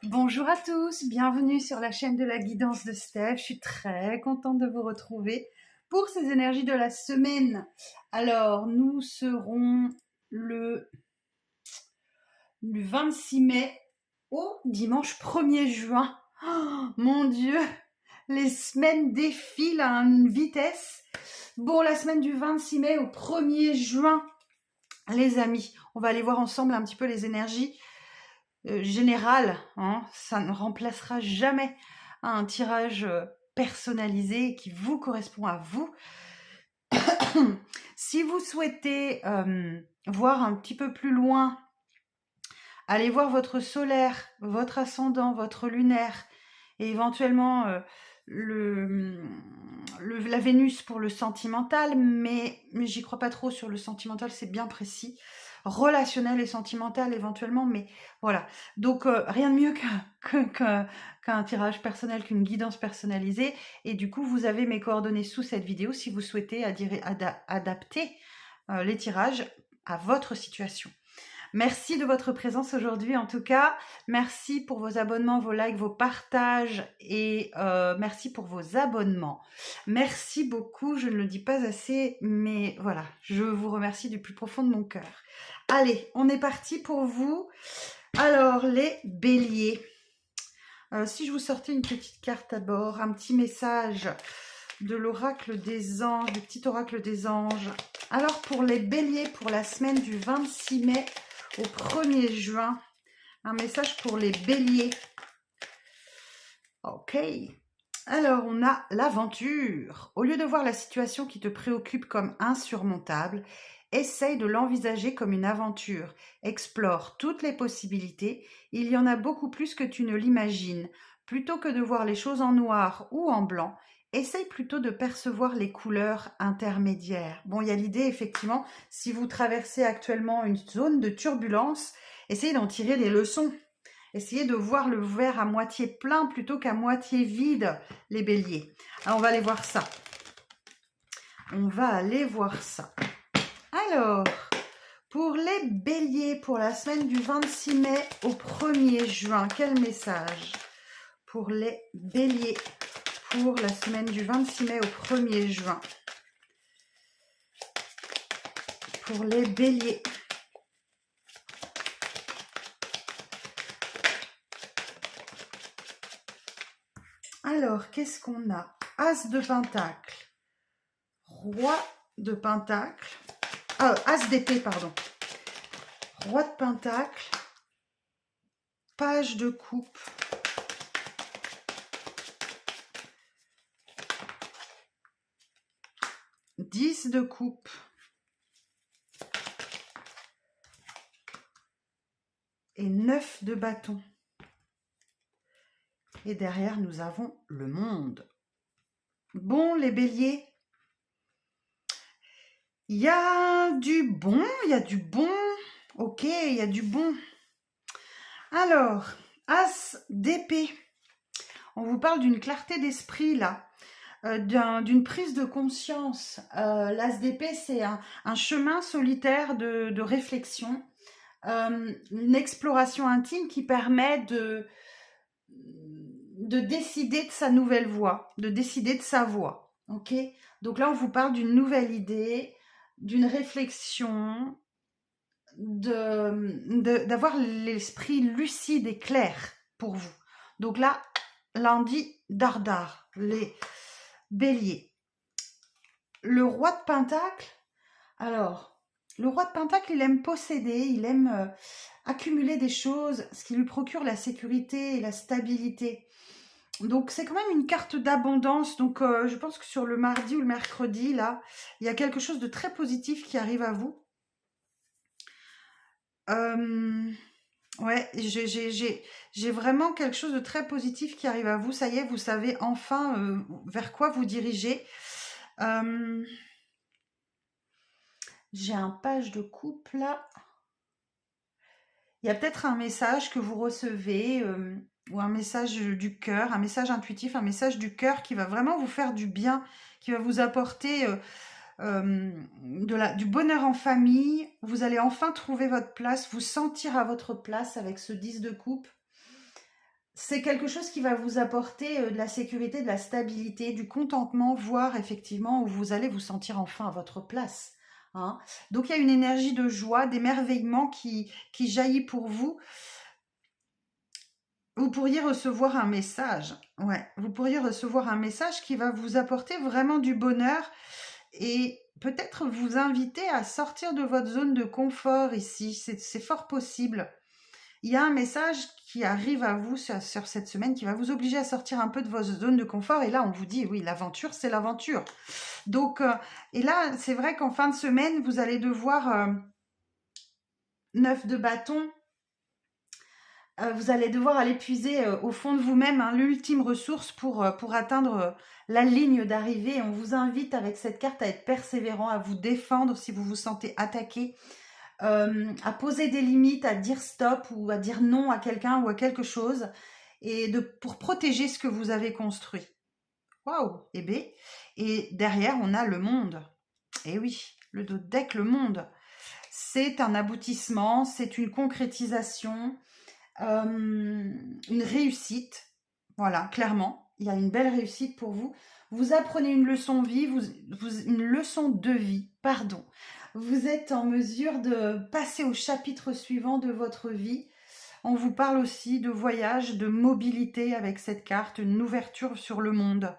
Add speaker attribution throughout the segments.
Speaker 1: Bonjour à tous, bienvenue sur la chaîne de la guidance de Steph. Je suis très contente de vous retrouver pour ces énergies de la semaine. Alors, nous serons le 26 mai au dimanche 1er juin. Oh, mon Dieu, les semaines défilent à une vitesse. Bon, la semaine du 26 mai au 1er juin, les amis, on va aller voir ensemble un petit peu les énergies général, hein, ça ne remplacera jamais un tirage personnalisé qui vous correspond à vous. Si vous souhaitez voir un petit peu plus loin, allez voir votre solaire, votre ascendant, votre lunaire et éventuellement la Vénus pour le sentimental, mais j'y crois pas trop sur le sentimental, c'est bien précis. Relationnel et sentimental éventuellement, mais voilà. Donc rien de mieux qu'un tirage personnel, qu'une guidance personnalisée. Et du coup, vous avez mes coordonnées sous cette vidéo si vous souhaitez adapter les tirages à votre situation. Merci de votre présence aujourd'hui en tout cas. Merci pour vos abonnements, vos likes, vos partages et merci pour vos abonnements. Merci beaucoup, je ne le dis pas assez, mais voilà, je vous remercie du plus profond de mon cœur. Allez, on est parti pour vous. Alors, les béliers. Si je vous sortais une petite carte à bord, un petit message de l'oracle des anges, du petit oracle des anges. Alors, pour les béliers, pour la semaine du 26 mai au 1er juin, un message pour les béliers. Ok. Alors, on a l'aventure. Au lieu de voir la situation qui te préoccupe comme insurmontable, essaye de l'envisager comme une aventure. Explore toutes les possibilités. Il y en a beaucoup plus que tu ne l'imagines. Plutôt que de voir les choses en noir ou en blanc, essaye plutôt de percevoir les couleurs intermédiaires. Bon, il y a l'idée, effectivement, si vous traversez actuellement une zone de turbulence, essayez d'en tirer des leçons. Essayez de voir le verre à moitié plein plutôt qu'à moitié vide, les béliers. Alors, on va aller voir ça. On va aller voir ça. Alors, pour les béliers, pour la semaine du 26 mai au 1er juin, quel message pour les béliers pour la semaine du 26 mai au 1er juin? Pour les béliers. Alors, qu'est-ce qu'on a? As de pentacle, roi de pentacle, as d'épée, pardon. Roi de pentacle, page de coupe, dix de coupe, et 9 de bâton. Et derrière, nous avons le monde. Bon, les béliers, il y a du bon, il y a du bon. Ok, il y a du bon. Alors, as d'épée. On vous parle d'une clarté d'esprit, là. D'une prise de conscience. L'as d'épée, c'est un chemin solitaire de réflexion. Une exploration intime qui permet de décider de sa nouvelle voie, de décider de sa voie. Ok? Donc là, on vous parle d'une nouvelle idée, d'une réflexion, d'avoir l'esprit lucide et clair pour vous. Donc là on dit dardard, les béliers. Le roi de pentacle, alors, le roi de pentacle, il aime posséder, il aime accumuler des choses, ce qui lui procure la sécurité et la stabilité. Donc, c'est quand même une carte d'abondance. Donc, je pense que sur le mardi ou le mercredi, là, il y a quelque chose de très positif qui arrive à vous. Ouais, j'ai vraiment quelque chose de très positif qui arrive à vous. Ça y est, vous savez enfin vers quoi vous dirigez. J'ai un page de coupe là. Il y a peut-être un message que vous recevez ou un message du cœur, un message intuitif, un message du cœur qui va vraiment vous faire du bien, qui va vous apporter du bonheur en famille. Vous allez enfin trouver votre place, vous sentir à votre place avec ce 10 de coupe. c'est quelque chose qui va vous apporter de la sécurité, de la stabilité, du contentement, voire effectivement où vous allez vous sentir enfin à votre place. Hein. Donc il y a une énergie de joie, d'émerveillement qui jaillit pour vous. Vous pourriez recevoir un message. Ouais, vous pourriez recevoir un message qui va vous apporter vraiment du bonheur et peut-être vous inviter à sortir de votre zone de confort ici. C'est fort possible. Il y a un message qui arrive à vous sur cette semaine qui va vous obliger à sortir un peu de votre zone de confort. Et là, on vous dit, oui, l'aventure, c'est l'aventure. Donc, et là, c'est vrai qu'en fin de semaine, vous allez devoir 9 de bâton. Vous allez devoir aller puiser au fond de vous-même hein, l'ultime ressource pour atteindre la ligne d'arrivée. On vous invite avec cette carte à être persévérant, à vous défendre si vous vous sentez attaqué, à poser des limites, à dire stop ou à dire non à quelqu'un ou à quelque chose et pour protéger ce que vous avez construit. Waouh! Eh bien, et derrière, on a le monde. Eh oui, le deck, le monde. C'est un aboutissement, c'est une concrétisation, une réussite. Voilà, clairement, il y a une belle réussite pour vous. Vous apprenez une leçon de vie, une leçon de vie, pardon. Vous êtes en mesure de passer au chapitre suivant de votre vie. On vous parle aussi de voyage, de mobilité avec cette carte, une ouverture sur le monde.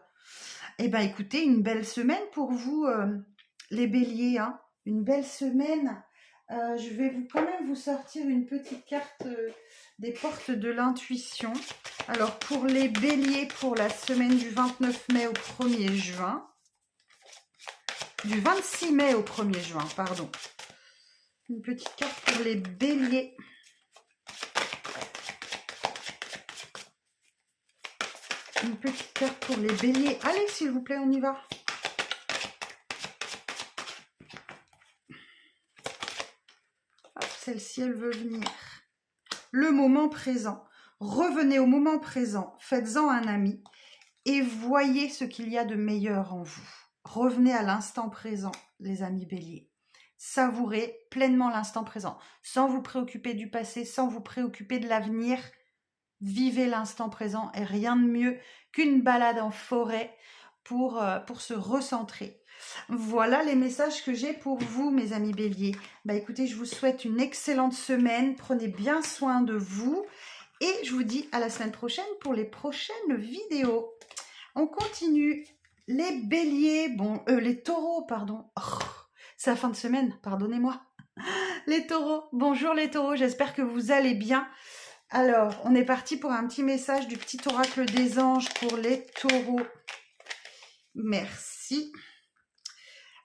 Speaker 1: Eh bien, écoutez, une belle semaine pour vous, les béliers. Hein. Une belle semaine. Je vais quand même vous sortir une petite carte des portes de l'intuition. Alors, pour les béliers, pour la semaine du 29 mai au 1er juin. Du 26 mai au 1er juin, pardon. Une petite carte pour les béliers. Une petite carte pour les béliers. Allez, s'il vous plaît, on y va. Celle-ci, elle veut venir. Le moment présent. Revenez au moment présent. Faites-en un ami et voyez ce qu'il y a de meilleur en vous. Revenez à l'instant présent, les amis béliers. Savourez pleinement l'instant présent, sans vous préoccuper du passé, sans vous préoccuper de l'avenir. Vivez l'instant présent et rien de mieux qu'une balade en forêt pour se recentrer. Voilà les messages que j'ai pour vous, mes amis béliers. Bah écoutez, je vous souhaite une excellente semaine. Prenez bien soin de vous. Et je vous dis à la semaine prochaine pour les prochaines vidéos. On continue. Les béliers, les taureaux, pardon. Oh, c'est la fin de semaine, pardonnez-moi. Les taureaux, bonjour les taureaux, j'espère que vous allez bien. Alors, on est parti pour un petit message du petit oracle des anges pour les taureaux. Merci.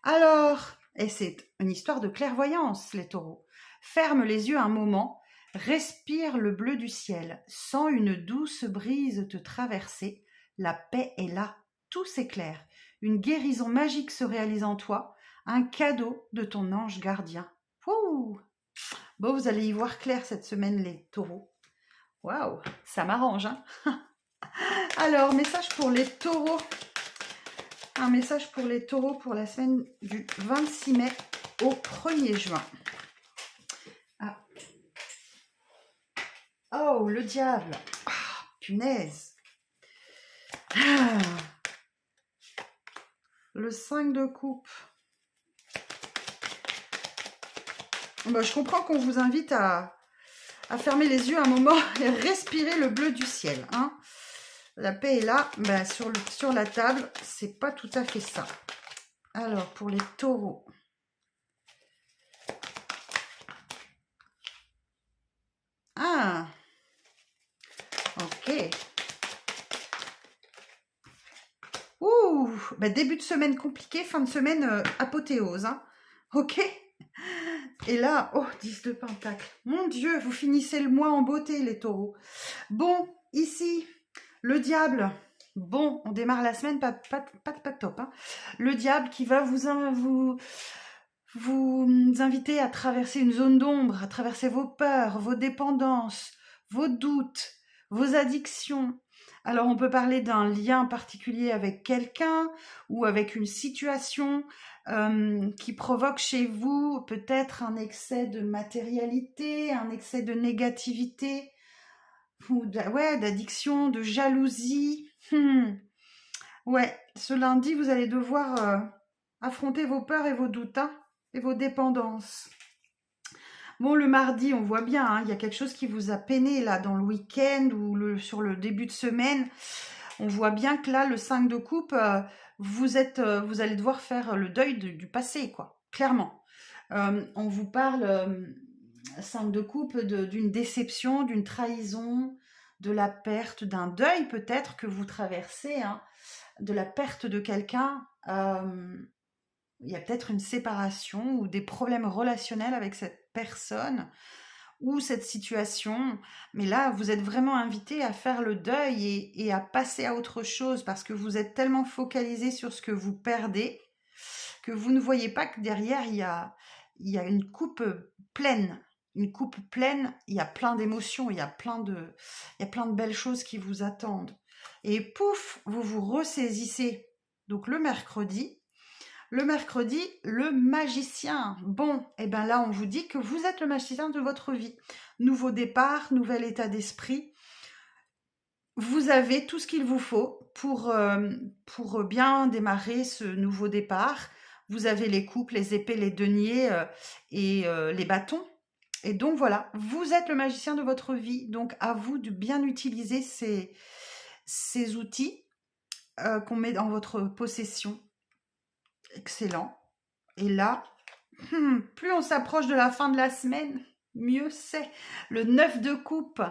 Speaker 1: Alors, et c'est une histoire de clairvoyance, les taureaux. Ferme les yeux un moment, respire le bleu du ciel, sens une douce brise te traverser, la paix est là, tout s'éclaire, une guérison magique se réalise en toi, un cadeau de ton ange gardien. Ouh. Bon, vous allez y voir clair cette semaine, les taureaux. Waouh, ça m'arrange, hein. Alors, message pour les taureaux. Un message pour les taureaux pour la semaine du 26 mai au 1er juin. Ah. Oh, le diable. Ah, punaise. Ah. Le 5 de coupe. Bah, je comprends qu'on vous invite à fermer les yeux un moment et respirer le bleu du ciel. Hein. La paix est là, bah, sur la table, c'est pas tout à fait ça. Alors, pour les taureaux. Ah, ok. Ouh, bah, début de semaine compliqué, fin de semaine apothéose. Hein. Ok. Et là, oh, 10 de pentacle. Mon Dieu, vous finissez le mois en beauté, les taureaux. Bon, ici, le diable. Bon, on démarre la semaine, pas top. Hein. Le diable qui va vous inviter à traverser une zone d'ombre, à traverser vos peurs, vos dépendances, vos doutes, vos addictions. Alors, on peut parler d'un lien particulier avec quelqu'un ou avec une situation qui provoque chez vous peut-être un excès de matérialité, un excès de négativité. ou ouais, d'addiction, de jalousie. Ouais, ce lundi, vous allez devoir affronter vos peurs et vos doutes, hein, et vos dépendances. Bon, le mardi, on voit bien, hein, il y a quelque chose qui vous a peiné là dans le week-end ou sur le début de semaine. On voit bien que là, le 5 de coupe, vous allez devoir faire le deuil du passé, quoi, clairement. On vous parle, 5 de coupe, d'une déception, d'une trahison, de la perte, d'un deuil peut-être que vous traversez, hein, de la perte de quelqu'un. Il y a peut-être une séparation ou des problèmes relationnels avec cette personne ou cette situation. Mais là, vous êtes vraiment invité à faire le deuil et à passer à autre chose parce que vous êtes tellement focalisé sur ce que vous perdez que vous ne voyez pas que derrière, il y a une coupe pleine. Une coupe pleine, il y a plein d'émotions, il y a plein de belles choses qui vous attendent. Et pouf, vous vous ressaisissez. Donc le mercredi, le magicien. Bon, et bien là, on vous dit que vous êtes le magicien de votre vie. Nouveau départ, nouvel état d'esprit. Vous avez tout ce qu'il vous faut pour bien démarrer ce nouveau départ. Vous avez les coupes, les épées, les deniers et les bâtons. Et donc voilà, vous êtes le magicien de votre vie. Donc à vous de bien utiliser ces outils qu'on met dans votre possession. Excellent. Et là, plus on s'approche de la fin de la semaine, mieux c'est. Le 9 de coupe,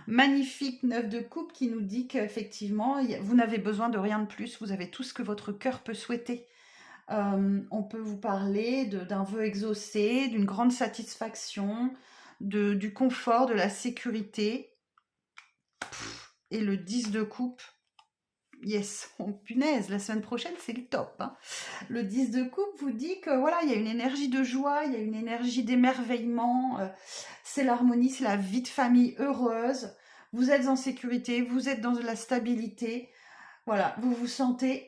Speaker 1: magnifique 9 de coupe qui nous dit qu'effectivement, vous n'avez besoin de rien de plus. Vous avez tout ce que votre cœur peut souhaiter. On peut vous parler d'un vœu exaucé, d'une grande satisfaction, du confort, de la sécurité. Et le 10 de coupe, yes, oh, punaise, la semaine prochaine, c'est le top. Hein. Le 10 de coupe vous dit que voilà, il y a une énergie de joie, il y a une énergie d'émerveillement, c'est l'harmonie, c'est la vie de famille heureuse. Vous êtes en sécurité, vous êtes dans de la stabilité. Voilà, vous vous sentez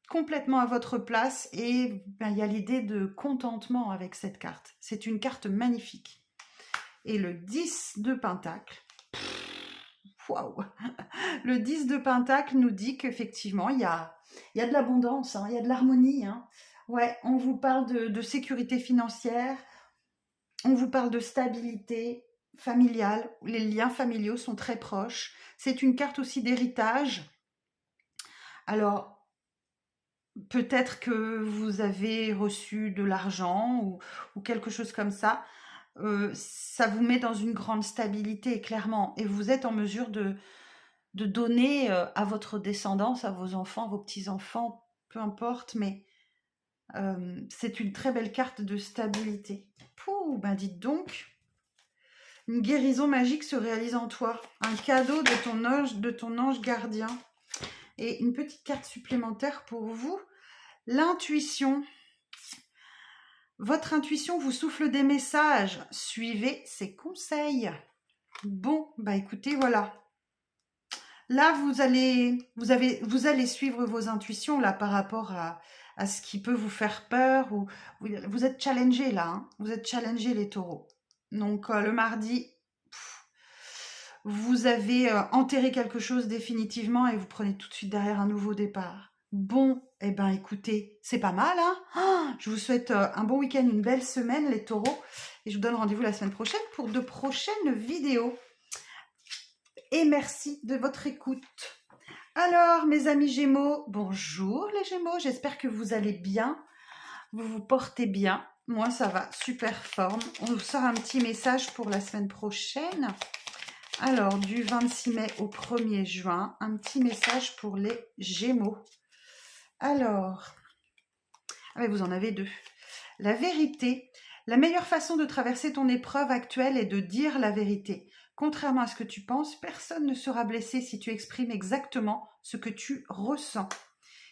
Speaker 1: complètement à votre place et il y a l'idée de contentement avec cette carte. C'est une carte magnifique. Et le 10 de Pentacle, waouh. Le 10 de Pentacle nous dit qu'effectivement, il y a de l'abondance, hein, il y a de l'harmonie. Hein. Ouais, on vous parle de sécurité financière, on vous parle de stabilité familiale, les liens familiaux sont très proches. C'est une carte aussi d'héritage. Alors, peut-être que vous avez reçu de l'argent ou quelque chose comme ça. Ça vous met dans une grande stabilité, clairement. Et vous êtes en mesure de donner à votre descendance, à vos enfants, à vos petits-enfants, peu importe, mais c'est une très belle carte de stabilité. Pouh, ben dites donc, une guérison magique se réalise en toi, un cadeau de ton ange gardien. Et une petite carte supplémentaire pour vous, l'intuition. Votre intuition vous souffle des messages, suivez ses conseils. Bon, bah écoutez, voilà. Là, vous allez suivre vos intuitions là par rapport à ce qui peut vous faire peur ou vous êtes challengé là, hein, vous êtes challengé les taureaux. Donc le mardi, vous avez enterré quelque chose définitivement et vous prenez tout de suite derrière un nouveau départ. Bon, eh ben écoutez, c'est pas mal, hein. Oh, je vous souhaite un bon week-end, une belle semaine les taureaux et je vous donne rendez-vous la semaine prochaine pour de prochaines vidéos. Et merci de votre écoute. Alors, mes amis Gémeaux, bonjour les Gémeaux, j'espère que vous allez bien, vous vous portez bien. Moi, ça va, super forme. On vous sort un petit message pour la semaine prochaine. Alors, du 26 mai au 1er juin, un petit message pour les Gémeaux. Alors, vous en avez deux. La vérité. La meilleure façon de traverser ton épreuve actuelle est de dire la vérité. Contrairement à ce que tu penses, personne ne sera blessé si tu exprimes exactement ce que tu ressens.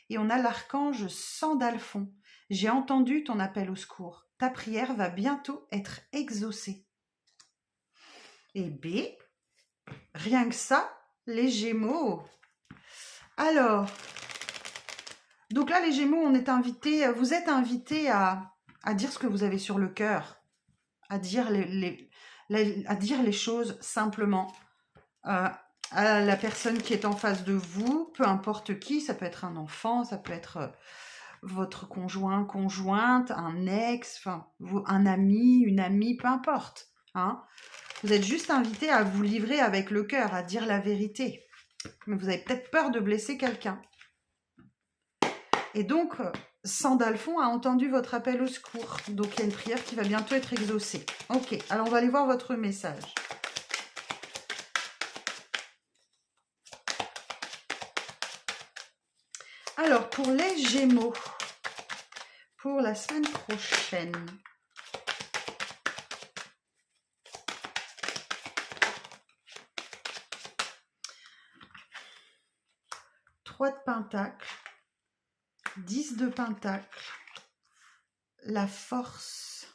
Speaker 1: Et on a l'archange Sandalphon. J'ai entendu ton appel au secours. Ta prière va bientôt être exaucée. Et B, rien que ça, les Gémeaux. Alors, donc là les Gémeaux, vous êtes invités à dire ce que vous avez sur le cœur, à dire les choses simplement. à la personne qui est en face de vous, peu importe qui, ça peut être un enfant, ça peut être votre conjoint, conjointe, un ex, enfin, un ami, une amie, peu importe. Hein. Vous êtes juste invité à vous livrer avec le cœur, à dire la vérité. Mais vous avez peut-être peur de blesser quelqu'un. Et donc, Sandalphon a entendu votre appel au secours. Donc, il y a une prière qui va bientôt être exaucée. Ok, alors on va aller voir votre message. Alors, pour les Gémeaux, pour la semaine prochaine, Trois de Pentacle, 10 de Pentacle, la force,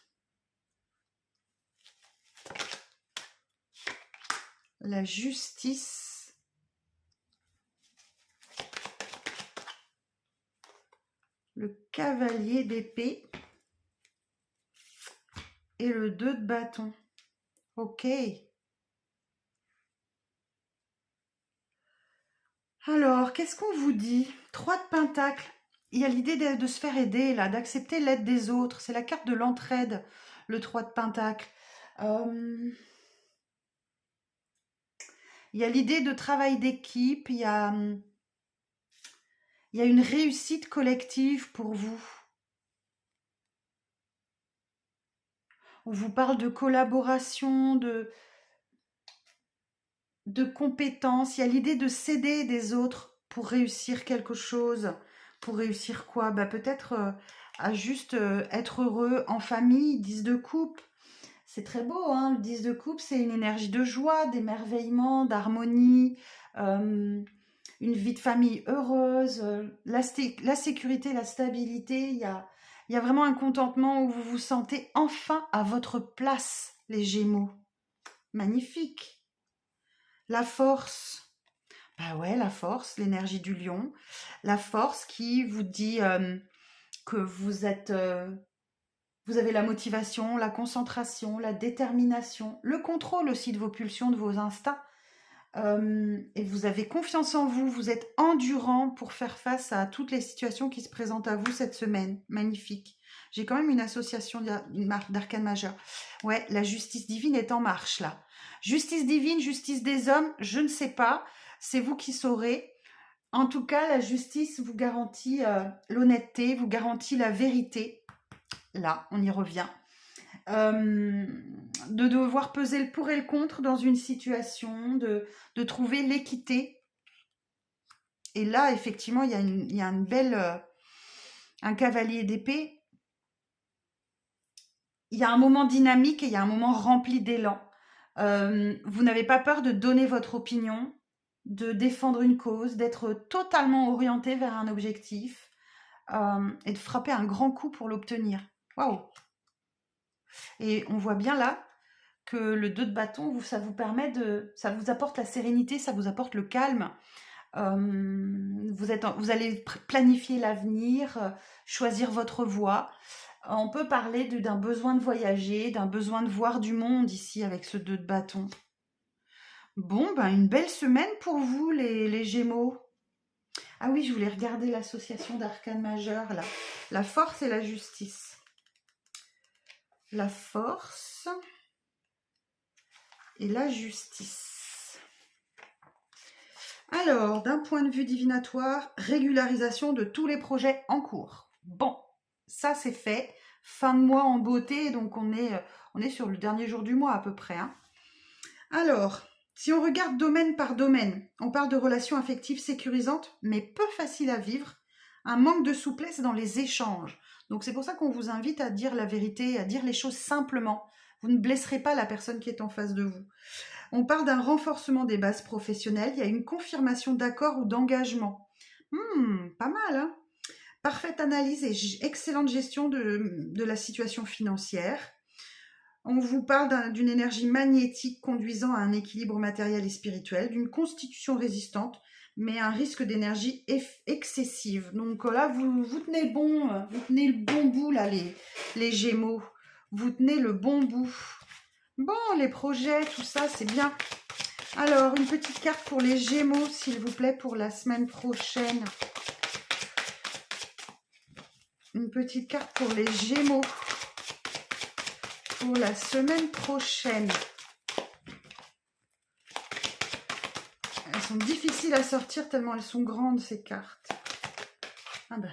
Speaker 1: la justice, le cavalier d'épée et le 2 de bâton. Ok. Alors, qu'est-ce qu'on vous dit? 3 de Pentacle. Il y a l'idée de se faire aider, là, d'accepter l'aide des autres. C'est la carte de l'entraide, le 3 de Pentacle. Il y a l'idée de travail d'équipe, il y a une réussite collective pour vous. On vous parle de collaboration, de compétences. Il y a l'idée de s'aider des autres pour réussir quelque chose. Pour réussir quoi? Peut-être à juste être heureux en famille, 10 de coupe. C'est très beau, hein, le 10 de coupe, c'est une énergie de joie, d'émerveillement, d'harmonie, une vie de famille heureuse, la sécurité, la stabilité. Il y a vraiment un contentement où vous vous sentez enfin à votre place, les Gémeaux. Magnifique. La force. Bah ouais, la force, l'énergie du lion. La force qui vous dit que vous êtes... vous avez la motivation, la concentration, la détermination, le contrôle aussi de vos pulsions, de vos instincts. Et vous avez confiance en vous, vous êtes endurant pour faire face à toutes les situations qui se présentent à vous cette semaine. Magnifique. J'ai quand même une association d'arcane majeure. Ouais, la justice divine est en marche là. Justice divine, justice des hommes, je ne sais pas. C'est vous qui saurez. En tout cas, la justice vous garantit l'honnêteté, vous garantit la vérité. Là, on y revient. De devoir peser le pour et le contre dans une situation, de trouver l'équité. Et là, effectivement, il y a une belle... un cavalier d'épée. Il y a un moment dynamique et il y a un moment rempli d'élan. Vous n'avez pas peur de donner votre opinion, de défendre une cause, d'être totalement orienté vers un objectif et de frapper un grand coup pour l'obtenir. Waouh! Et on voit bien là que le 2 de bâton, ça vous permet ça vous apporte la sérénité, ça vous apporte le calme. Vous allez planifier l'avenir, choisir votre voie. On peut parler d'un besoin de voyager, d'un besoin de voir du monde ici avec ce 2 de bâton. Bon, une belle semaine pour vous les Gémeaux. Ah oui, je voulais regarder l'association d'arcanes majeures là. La force et la justice. La force et la justice. Alors, d'un point de vue divinatoire, régularisation de tous les projets en cours. Bon, ça c'est fait. Fin de mois en beauté, donc on est sur le dernier jour du mois à peu près. Hein. Alors, si on regarde domaine par domaine, on parle de relations affectives sécurisantes, mais peu faciles à vivre. Un manque de souplesse dans les échanges. Donc c'est pour ça qu'on vous invite à dire la vérité, à dire les choses simplement. Vous ne blesserez pas la personne qui est en face de vous. On parle d'un renforcement des bases professionnelles. Il y a une confirmation d'accord ou d'engagement. Pas mal, hein? Parfaite analyse et excellente gestion de la situation financière. On vous parle d'une énergie magnétique conduisant à un équilibre matériel et spirituel, d'une constitution résistante, mais un risque d'énergie excessive. Donc là, vous tenez bon, vous tenez le bon bout, là, les Gémeaux. Vous tenez le bon bout. Bon, les projets, tout ça, c'est bien. Alors, une petite carte pour les Gémeaux, s'il vous plaît, pour la semaine prochaine. Une petite carte pour les Gémeaux pour la semaine prochaine. Elles sont difficiles à sortir tellement elles sont grandes, ces cartes. Ah ben.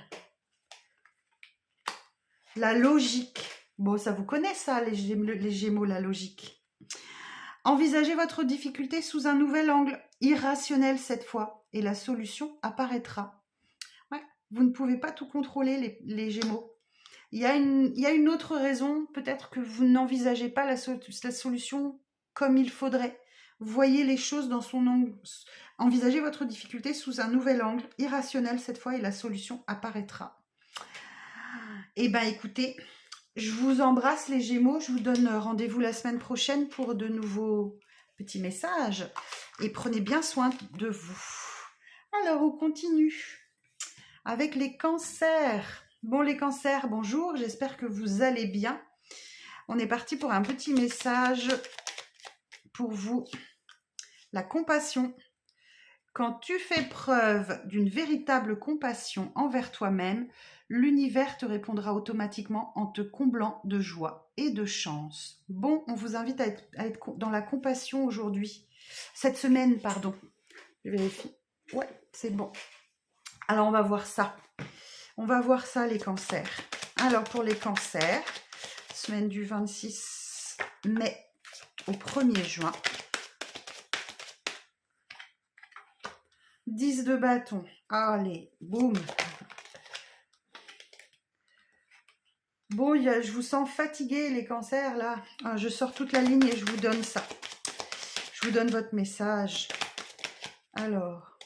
Speaker 1: La logique. Bon, ça vous connaît ça, les Gémeaux, la logique. Envisagez votre difficulté sous un nouvel angle, irrationnel cette fois, et la solution apparaîtra. Ouais, vous ne pouvez pas tout contrôler, les Gémeaux. Il y a une autre raison, peut-être que vous n'envisagez pas la solution comme il faudrait. Voyez les choses dans son angle. Envisagez votre difficulté sous un nouvel angle, irrationnel cette fois, et la solution apparaîtra. Eh bien, écoutez, je vous embrasse les Gémeaux. Je vous donne rendez-vous la semaine prochaine pour de nouveaux petits messages. Et prenez bien soin de vous. Alors, on continue avec les cancers. Bon, les cancers, bonjour. J'espère que vous allez bien. On est parti pour un petit message pour vous. La compassion. Quand tu fais preuve d'une véritable compassion envers toi-même, l'univers te répondra automatiquement en te comblant de joie et de chance. Bon, on vous invite à être dans la compassion aujourd'hui. Cette semaine, pardon. Je vérifie. Ouais, c'est bon. Alors, on va voir ça. On va voir ça, les cancers. Alors, pour les cancers, semaine du 26 mai au 1er juin. 10 de bâton. Allez, boum. Bon, je vous sens fatigué, les cancers, là. Je sors toute la ligne et je vous donne ça. Je vous donne votre message. Alors.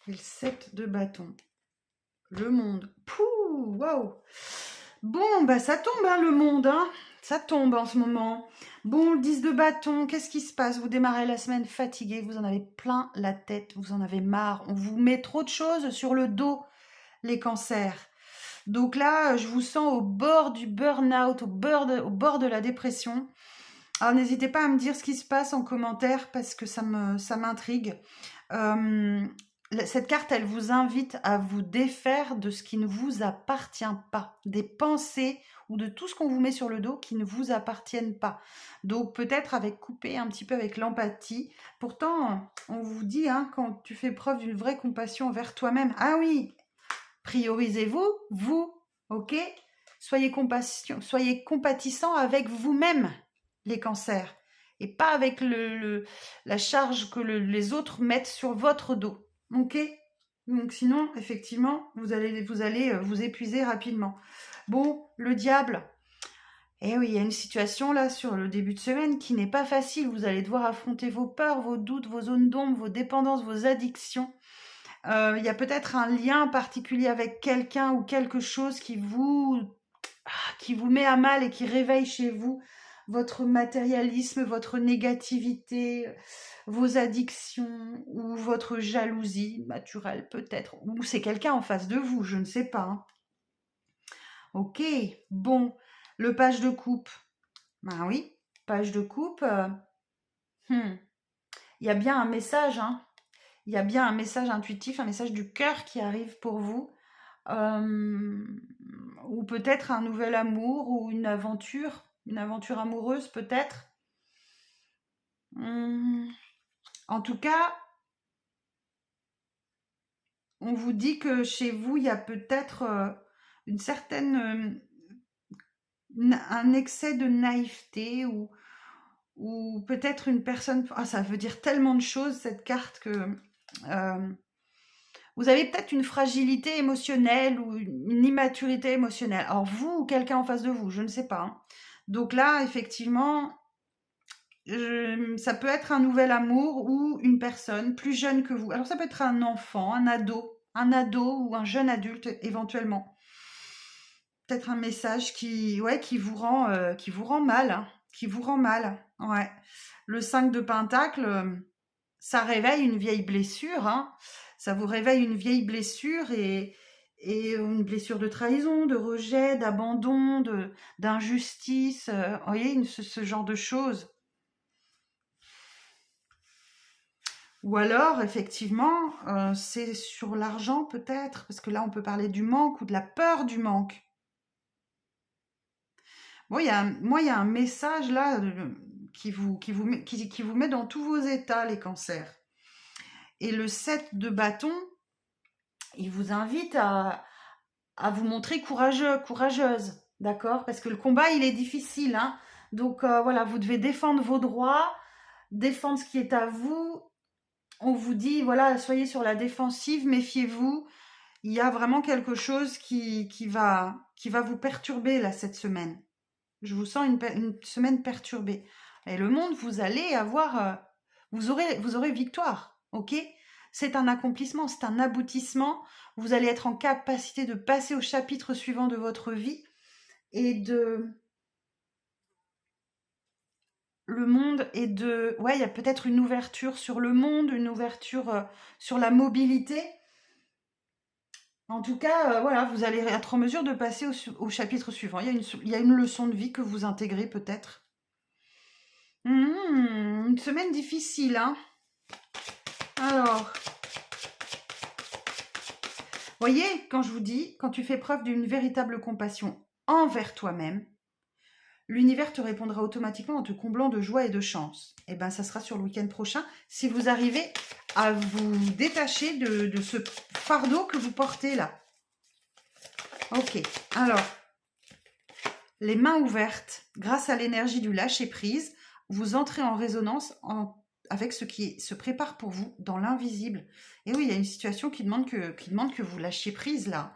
Speaker 1: Et le 7 de bâton. Le monde. Pouh, waouh. Bon, bah ça tombe, hein, le monde, hein. Ça tombe en ce moment. Bon, le 10 de bâton, qu'est-ce qui se passe? Vous démarrez la semaine fatigué, vous en avez plein la tête, vous en avez marre. On vous met trop de choses sur le dos, les cancers. Donc là, je vous sens au bord du burn-out, au bord de la dépression. Alors, n'hésitez pas à me dire ce qui se passe en commentaire parce que ça m'intrigue. Cette carte, elle vous invite à vous défaire de ce qui ne vous appartient pas, des pensées ou de tout ce qu'on vous met sur le dos qui ne vous appartiennent pas. Donc peut-être couper un petit peu avec l'empathie. Pourtant, on vous dit, hein, quand tu fais preuve d'une vraie compassion envers toi-même, ah oui, priorisez-vous, vous, ok? Soyez compatissant avec vous-même, les cancers, et pas avec la charge que les autres mettent sur votre dos. Ok? Donc sinon, effectivement, vous allez vous épuiser rapidement. Bon, le diable. Eh oui, il y a une situation là sur le début de semaine qui n'est pas facile. Vous allez devoir affronter vos peurs, vos doutes, vos zones d'ombre, vos dépendances, vos addictions. Il y a peut-être un lien particulier avec quelqu'un ou quelque chose qui vous met à mal et qui réveille chez vous votre matérialisme, votre négativité, vos addictions ou votre jalousie naturelle peut-être. Ou c'est quelqu'un en face de vous, je ne sais pas. Hein. Ok, bon, le page de coupe. Ben oui, page de coupe. Il y a bien un message, hein. Il y a bien un message intuitif, un message du cœur qui arrive pour vous. Ou peut-être un nouvel amour ou une aventure amoureuse peut-être. En tout cas, on vous dit que chez vous, il y a peut-être un excès de naïveté ou peut-être une personne... ça veut dire tellement de choses, cette carte, que... vous avez peut-être une fragilité émotionnelle ou une immaturité émotionnelle. Alors vous ou quelqu'un en face de vous, je ne sais pas. Hein. Donc là, effectivement, ça peut être un nouvel amour ou une personne plus jeune que vous. Alors ça peut être un enfant, un ado ou un jeune adulte éventuellement. Peut-être un message qui vous rend mal. Hein, qui vous rend mal. Le 5 de Pentacle, ça réveille une vieille blessure. Hein. Ça vous réveille une vieille blessure et une blessure de trahison, de rejet, d'abandon, d'injustice. Vous voyez, ce genre de choses. Ou alors, effectivement, c'est sur l'argent peut-être, parce que là, on peut parler du manque ou de la peur du manque. Bon, moi, il y a un message là qui vous met dans tous vos états, les cancers. Et le 7 de bâton, il vous invite à vous montrer courageux, courageuse, d'accord? Parce que le combat, il est difficile, hein. Donc, voilà, vous devez défendre vos droits, défendre ce qui est à vous. On vous dit, voilà, soyez sur la défensive, méfiez-vous. Il y a vraiment quelque chose qui va vous perturber, là, cette semaine. Je vous sens une semaine perturbée. Et le monde, vous allez avoir... vous aurez victoire, ok? C'est un accomplissement, c'est un aboutissement. Vous allez être en capacité de passer au chapitre suivant de votre vie et le monde et ouais, il y a peut-être une ouverture sur le monde, une ouverture sur la mobilité. En tout cas, voilà, vous allez être en mesure de passer au chapitre suivant. Il y a une leçon de vie que vous intégrez peut-être. Une semaine difficile, hein. Alors, voyez, quand je vous dis, quand tu fais preuve d'une véritable compassion envers toi-même, l'univers te répondra automatiquement en te comblant de joie et de chance. Et bien, ça sera sur le week-end prochain, si vous arrivez à vous détacher de ce fardeau que vous portez là. Ok, alors, les mains ouvertes, grâce à l'énergie du lâcher-prise, vous entrez en résonance avec ce qui se prépare pour vous dans l'invisible. Et oui, il y a une situation qui demande que vous lâchiez prise là,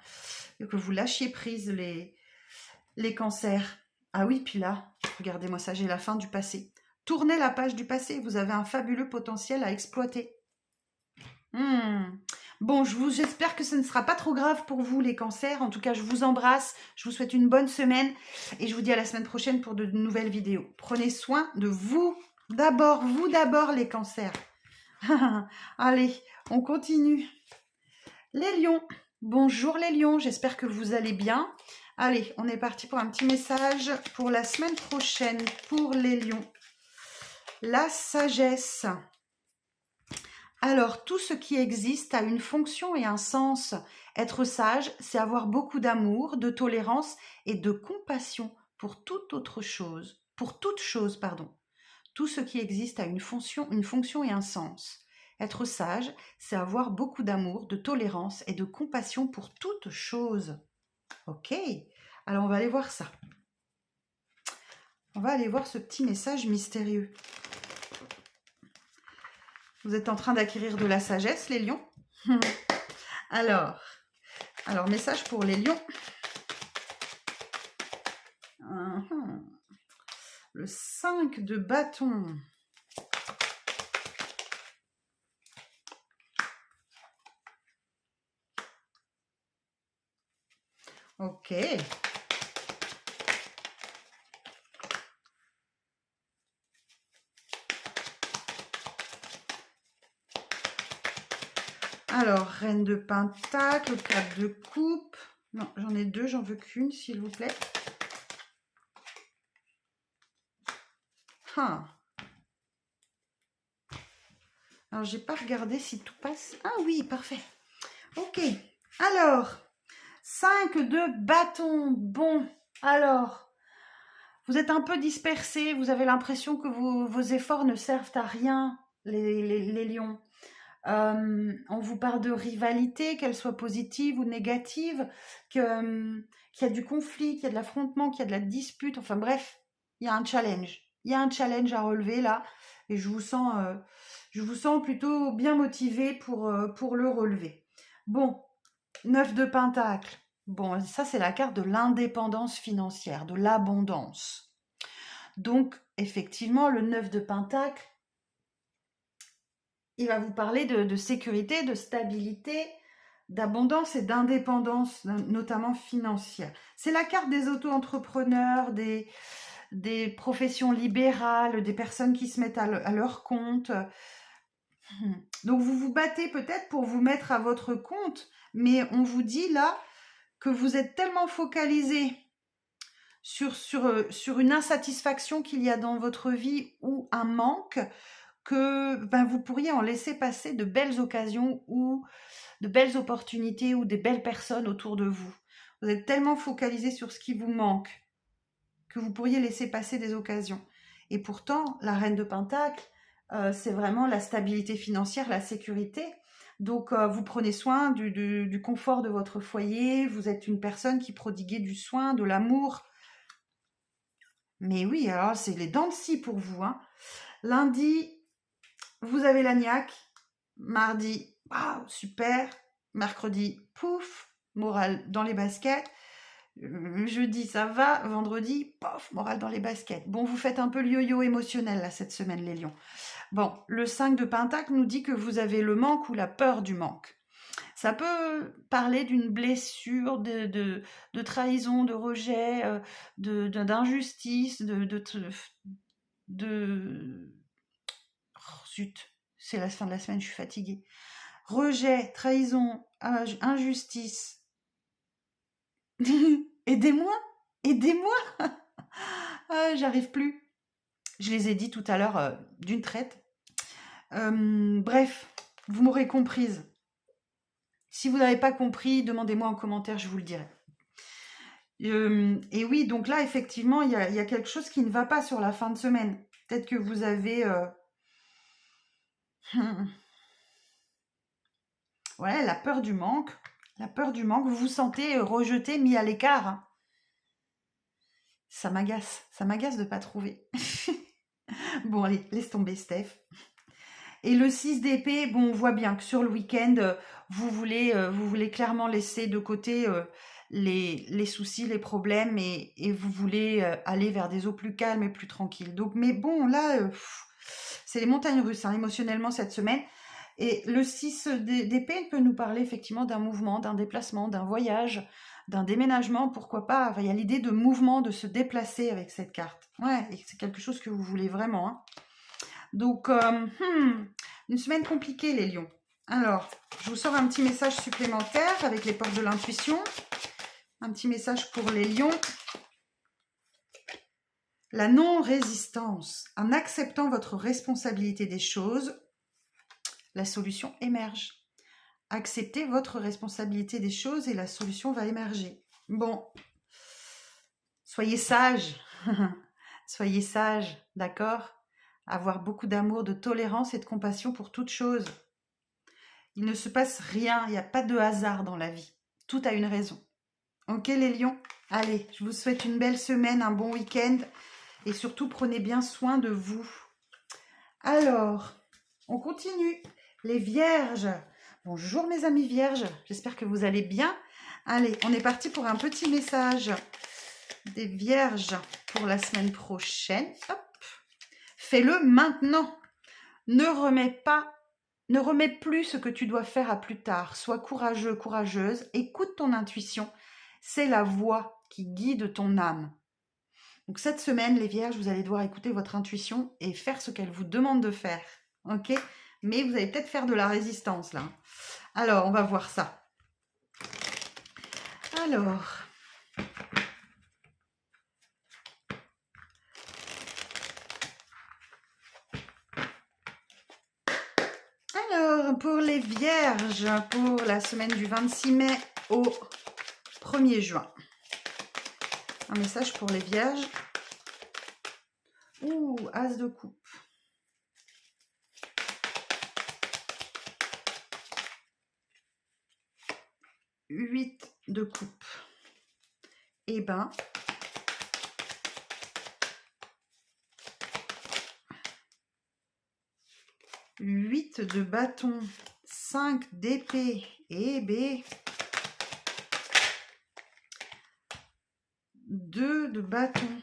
Speaker 1: que vous lâchiez prise les cancers. Ah oui, puis là, regardez-moi ça, j'ai la fin du passé. Tournez la page du passé, vous avez un fabuleux potentiel à exploiter. Bon, j'espère que ce ne sera pas trop grave pour vous, les cancers. En tout cas, je vous embrasse, je vous souhaite une bonne semaine et je vous dis à la semaine prochaine pour de nouvelles vidéos. Prenez soin de vous d'abord, les cancers. Allez, on continue. Les lions, bonjour les lions, j'espère que vous allez bien. Allez, on est parti pour un petit message pour la semaine prochaine pour les lions. La sagesse. Alors, tout ce qui existe a une fonction et un sens. Être sage, c'est avoir beaucoup d'amour, de tolérance et de compassion pour toute autre chose. Pour toute chose, pardon. Tout ce qui existe a une fonction et un sens. Être sage, c'est avoir beaucoup d'amour, de tolérance et de compassion pour toute chose. Ok, alors on va aller voir ça. On va aller voir ce petit message mystérieux. Vous êtes en train d'acquérir de la sagesse, les lions. Alors, message pour les lions. Le 5 de bâton. Ok. Alors, reine de pentacle, 4 de coupe. Non, j'en ai 2, j'en veux qu'une, s'il vous plaît. Alors, j'ai pas regardé si tout passe. Ah oui, parfait. Ok. Alors, 5 de bâton. Bon, alors, vous êtes un peu dispersés. Vous avez l'impression que vos efforts ne servent à rien, les lions. On vous parle de rivalité, qu'elle soit positive ou négative, qu'il y a du conflit, qu'il y a de l'affrontement, qu'il y a de la dispute. Enfin bref, il y a un challenge. Il y a un challenge à relever là. Et je vous sens plutôt bien motivé pour le relever. Bon, 9 de pentacle. Bon, ça c'est la carte de l'indépendance financière, de l'abondance. Donc, effectivement, le 9 de pentacle, il va vous parler de sécurité, de stabilité, d'abondance et d'indépendance, notamment financière. C'est la carte des auto-entrepreneurs, des professions libérales, des personnes qui se mettent à leur compte. Donc vous vous battez peut-être pour vous mettre à votre compte, mais on vous dit là que vous êtes tellement focalisé sur une insatisfaction qu'il y a dans votre vie ou un manque que ben, vous pourriez en laisser passer de belles occasions ou de belles opportunités ou des belles personnes autour de vous. Vous êtes tellement focalisé sur ce qui vous manque que vous pourriez laisser passer des occasions. Et pourtant, la reine de Pentacle, c'est vraiment la stabilité financière, la sécurité. Donc, vous prenez soin du confort de votre foyer, vous êtes une personne qui prodiguez du soin, de l'amour. Mais oui, alors c'est les dents de scie pour vous. Hein. Lundi, vous avez la niaque. Mardi, wow, super. Mercredi, pouf, morale dans les baskets. Jeudi, ça va. Vendredi, pof, morale dans les baskets. Bon, vous faites un peu le yo-yo émotionnel là cette semaine, les lions. Bon, le 5 de Pentacle nous dit que vous avez le manque ou la peur du manque. Ça peut parler d'une blessure, de trahison, de rejet, d'injustice, Oh, zut, c'est la fin de la semaine, je suis fatiguée. Rejet, trahison, injustice. Aidez-moi, aidez-moi. J'arrive plus. Je les ai dit tout à l'heure d'une traite. Bref, vous m'aurez comprise. Si vous n'avez pas compris, demandez-moi en commentaire, je vous le dirai. Et oui, donc là, effectivement, il y a quelque chose qui ne va pas sur la fin de semaine. Peut-être que vous avez... Ouais, la peur du manque. La peur du manque. Vous vous sentez rejeté, mis à l'écart. Hein. Ça m'agace de ne pas trouver. Bon, allez, laisse tomber, Steph. Et le 6 d'épée, bon, on voit bien que sur le week-end, vous voulez clairement laisser de côté les soucis, les problèmes et vous voulez aller vers des eaux plus calmes et plus tranquilles. Donc, mais bon, là, c'est les montagnes russes, hein, émotionnellement, cette semaine. Et le 6 d'épée peut nous parler effectivement d'un mouvement, d'un déplacement, d'un voyage, d'un déménagement, pourquoi pas. Enfin, il y a l'idée de mouvement, de se déplacer avec cette carte. Ouais, et c'est quelque chose que vous voulez vraiment. Hein. Donc, une semaine compliquée, les lions. Alors, je vous sors un petit message supplémentaire avec les portes de l'intuition. Un petit message pour les lions. La non-résistance. En acceptant votre responsabilité des choses, la solution émerge. Acceptez votre responsabilité des choses et la solution va émerger. Bon, soyez sages. Soyez sages, d'accord ? Avoir beaucoup d'amour, de tolérance et de compassion pour toute chose. Il ne se passe rien, il n'y a pas de hasard dans la vie. Tout a une raison. Ok les lions ? Allez, je vous souhaite une belle semaine, un bon week-end et surtout prenez bien soin de vous. Alors, on continue. Les vierges. Bonjour mes amis vierges, j'espère que vous allez bien. Allez, on est parti pour un petit message des vierges pour la semaine prochaine. Hop. Fais-le maintenant. Ne remets plus ce que tu dois faire à plus tard. Sois courageux, courageuse. Écoute ton intuition. C'est la voix qui guide ton âme. Donc cette semaine, les vierges, vous allez devoir écouter votre intuition et faire ce qu'elle vous demande de faire. Ok ? Mais vous allez peut-être faire de la résistance là. Alors, on va voir ça. Alors... pour les vierges, pour la semaine du 26 mai au 1er juin. Un message pour les vierges. Ouh, as de coupe. Huit de coupe. Eh ben, huit de bâton, 5 d'épée, et B, 2 de bâton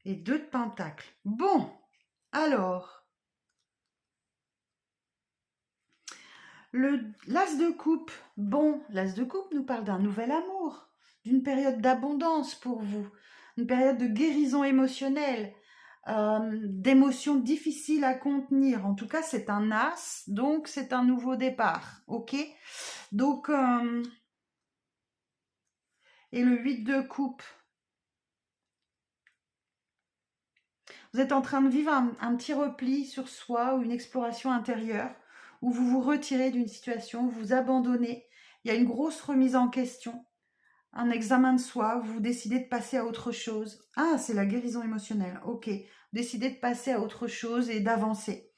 Speaker 1: et 2 de pentacle. Bon, alors, l'as de coupe. Bon, l'as de coupe nous parle d'un nouvel amour, d'une période d'abondance pour vous, une période de guérison émotionnelle, d'émotions difficiles à contenir. En tout cas, c'est un as, donc c'est un nouveau départ. Ok? Donc, et le 8 de coupe. Vous êtes en train de vivre un petit repli sur soi ou une exploration intérieure où vous vous retirez d'une situation, vous vous abandonnez. Il y a une grosse remise en question, un examen de soi, vous décidez de passer à autre chose. Ah, c'est la guérison émotionnelle. Ok, décidez de passer à autre chose et d'avancer.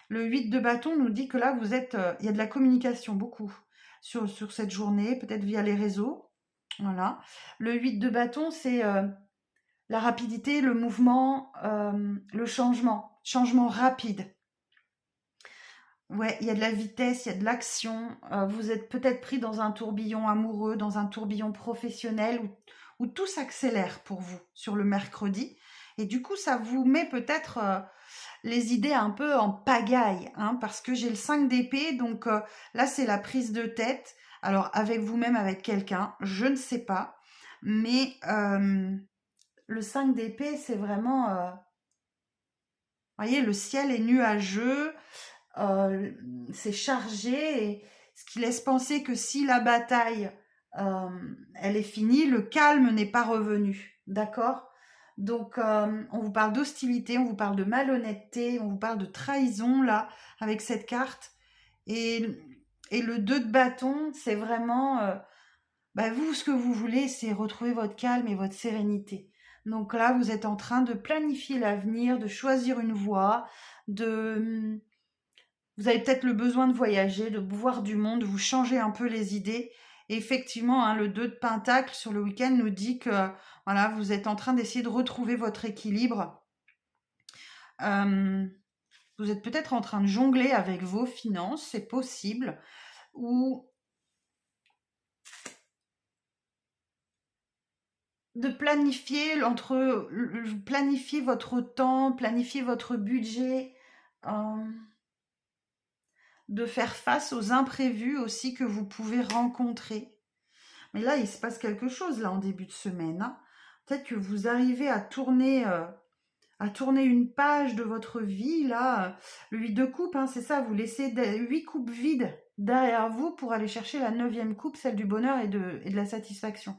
Speaker 1: Le 8 de bâton nous dit que là, vous êtes, il y a de la communication, beaucoup, sur cette journée, peut-être via les réseaux. Voilà. Le 8 de bâton, c'est la rapidité, le mouvement, le changement rapide. Ouais, il y a de la vitesse, il y a de l'action. Vous êtes peut-être pris dans un tourbillon amoureux, dans un tourbillon professionnel où tout s'accélère pour vous sur le mercredi. Et du coup, ça vous met peut-être les idées un peu en pagaille, hein, parce que j'ai le 5 d'épée, donc là, c'est la prise de tête. Alors, avec vous-même, avec quelqu'un, je ne sais pas. Mais le 5 d'épée, c'est vraiment... voyez, le ciel est nuageux, c'est chargé, et ce qui laisse penser que si la bataille, elle est finie, le calme n'est pas revenu. D'accord? Donc, on vous parle d'hostilité, on vous parle de malhonnêteté, on vous parle de trahison, là, avec cette carte. Et, et le 2 de bâton, c'est vraiment... vous, ce que vous voulez, c'est retrouver votre calme et votre sérénité. Donc là, vous êtes en train de planifier l'avenir, de choisir une voie, vous avez peut-être le besoin de voyager, de voir du monde, de vous changer un peu les idées. Et effectivement, hein, le 2 de Pentacle sur le week-end nous dit que voilà, vous êtes en train d'essayer de retrouver votre équilibre. Vous êtes peut-être en train de jongler avec vos finances, c'est possible, ou de planifier planifier votre temps, planifier votre budget, de faire face aux imprévus aussi que vous pouvez rencontrer. Mais là, il se passe quelque chose là en début de semaine, hein. Peut-être que vous arrivez à tourner une page de votre vie là. Le 8 de coupe, hein, c'est ça, vous laissez 8 coupes vides derrière vous pour aller chercher la 9e coupe, celle du bonheur et de la satisfaction,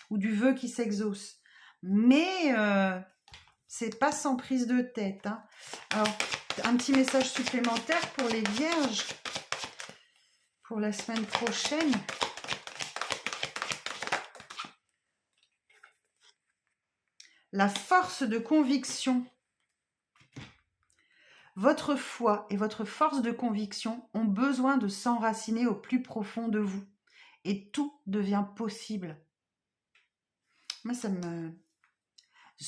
Speaker 1: ou du vœu qui s'exauce. Mais c'est pas sans prise de tête, hein. Alors, un petit message supplémentaire pour les vierges pour la semaine prochaine. La force de conviction. Votre foi et votre force de conviction ont besoin de s'enraciner au plus profond de vous. Et tout devient possible. Moi,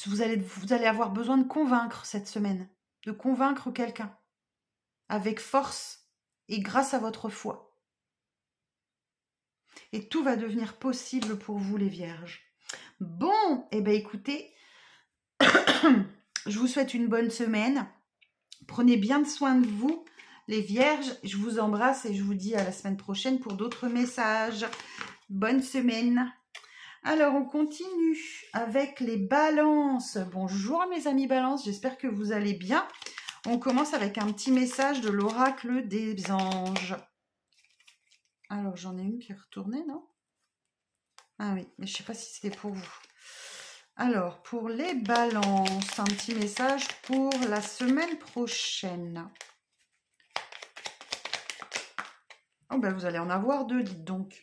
Speaker 1: vous allez avoir besoin de convaincre cette semaine. De convaincre quelqu'un. Avec force et grâce à votre foi. Et tout va devenir possible pour vous, les vierges. Bon, eh bien écoutez, je vous souhaite une bonne semaine. Prenez bien soin de vous, les vierges. Je vous embrasse et je vous dis à la semaine prochaine pour d'autres messages. Bonne semaine. Alors, on continue avec les balances. Bonjour mes amis balances, j'espère que vous allez bien. On commence avec un petit message de l'oracle des anges. Alors, j'en ai une qui est retournée, non? Ah oui, mais je ne sais pas si c'était pour vous. Alors, pour les balances, un petit message pour la semaine prochaine. Oh ben, vous allez en avoir 2, dites donc.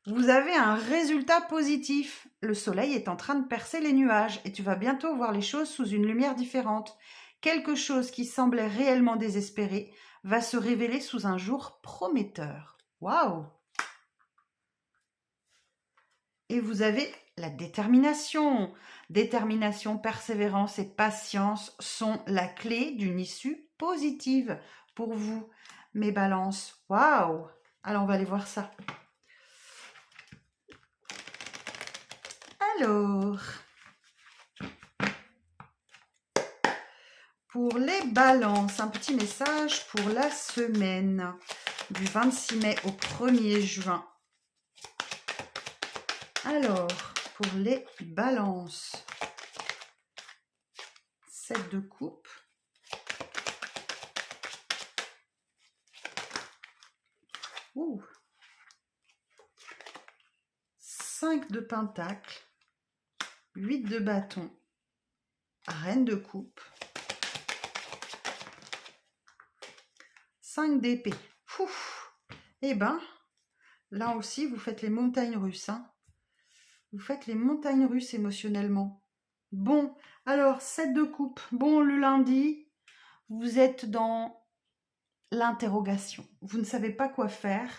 Speaker 1: Vous avez un résultat positif. Le soleil est en train de percer les nuages et tu vas bientôt voir les choses sous une lumière différente. Quelque chose qui semblait réellement désespéré va se révéler sous un jour prometteur. Waouh! Et vous avez la détermination. Détermination, persévérance et patience sont la clé d'une issue positive pour vous, mes balances. Waouh! Alors, on va aller voir ça. Alors, pour les balances, un petit message pour la semaine du 26 mai au 1er juin. Alors, pour les balances. 7 de coupe. Ouh. 5 de pentacle, 8 de bâton, reine de coupe, 5 d'épée. Eh ben, là aussi, vous faites les montagnes russes. Hein. Vous faites les montagnes russes émotionnellement. Bon, alors, 7 de coupe. Bon, le lundi, vous êtes dans l'interrogation. Vous ne savez pas quoi faire.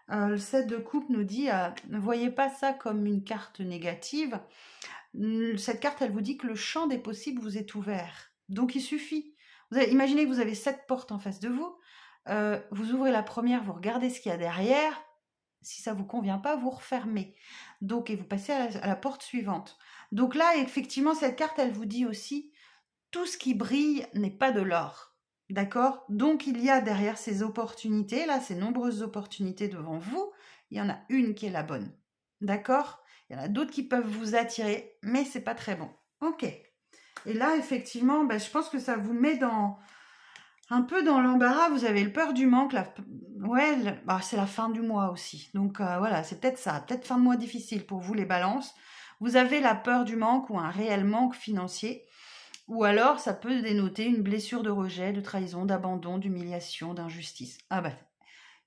Speaker 1: Le 7 de coupe nous dit, ne voyez pas ça comme une carte négative. Cette carte, elle vous dit que le champ des possibles vous est ouvert. Donc, il suffit. Imaginez que vous avez 7 portes en face de vous. Vous ouvrez la première, vous regardez ce qu'il y a derrière. Si ça ne vous convient pas, vous refermez. Donc, et vous passez à la porte suivante. Donc là, effectivement, cette carte, elle vous dit aussi, tout ce qui brille n'est pas de l'or. D'accord? Donc, il y a derrière ces opportunités, là, ces nombreuses opportunités devant vous, il y en a une qui est la bonne. D'accord? Il y en a d'autres qui peuvent vous attirer, mais c'est pas très bon. Ok. Et là, effectivement, je pense que ça vous met un peu dans l'embarras. Vous avez le peur du manque. Ouais, c'est la fin du mois aussi. Donc, voilà, c'est peut-être ça. Peut-être fin de mois difficile pour vous, les balances. Vous avez la peur du manque ou un réel manque financier. Ou alors, ça peut dénoter une blessure de rejet, de trahison, d'abandon, d'humiliation, d'injustice. Ah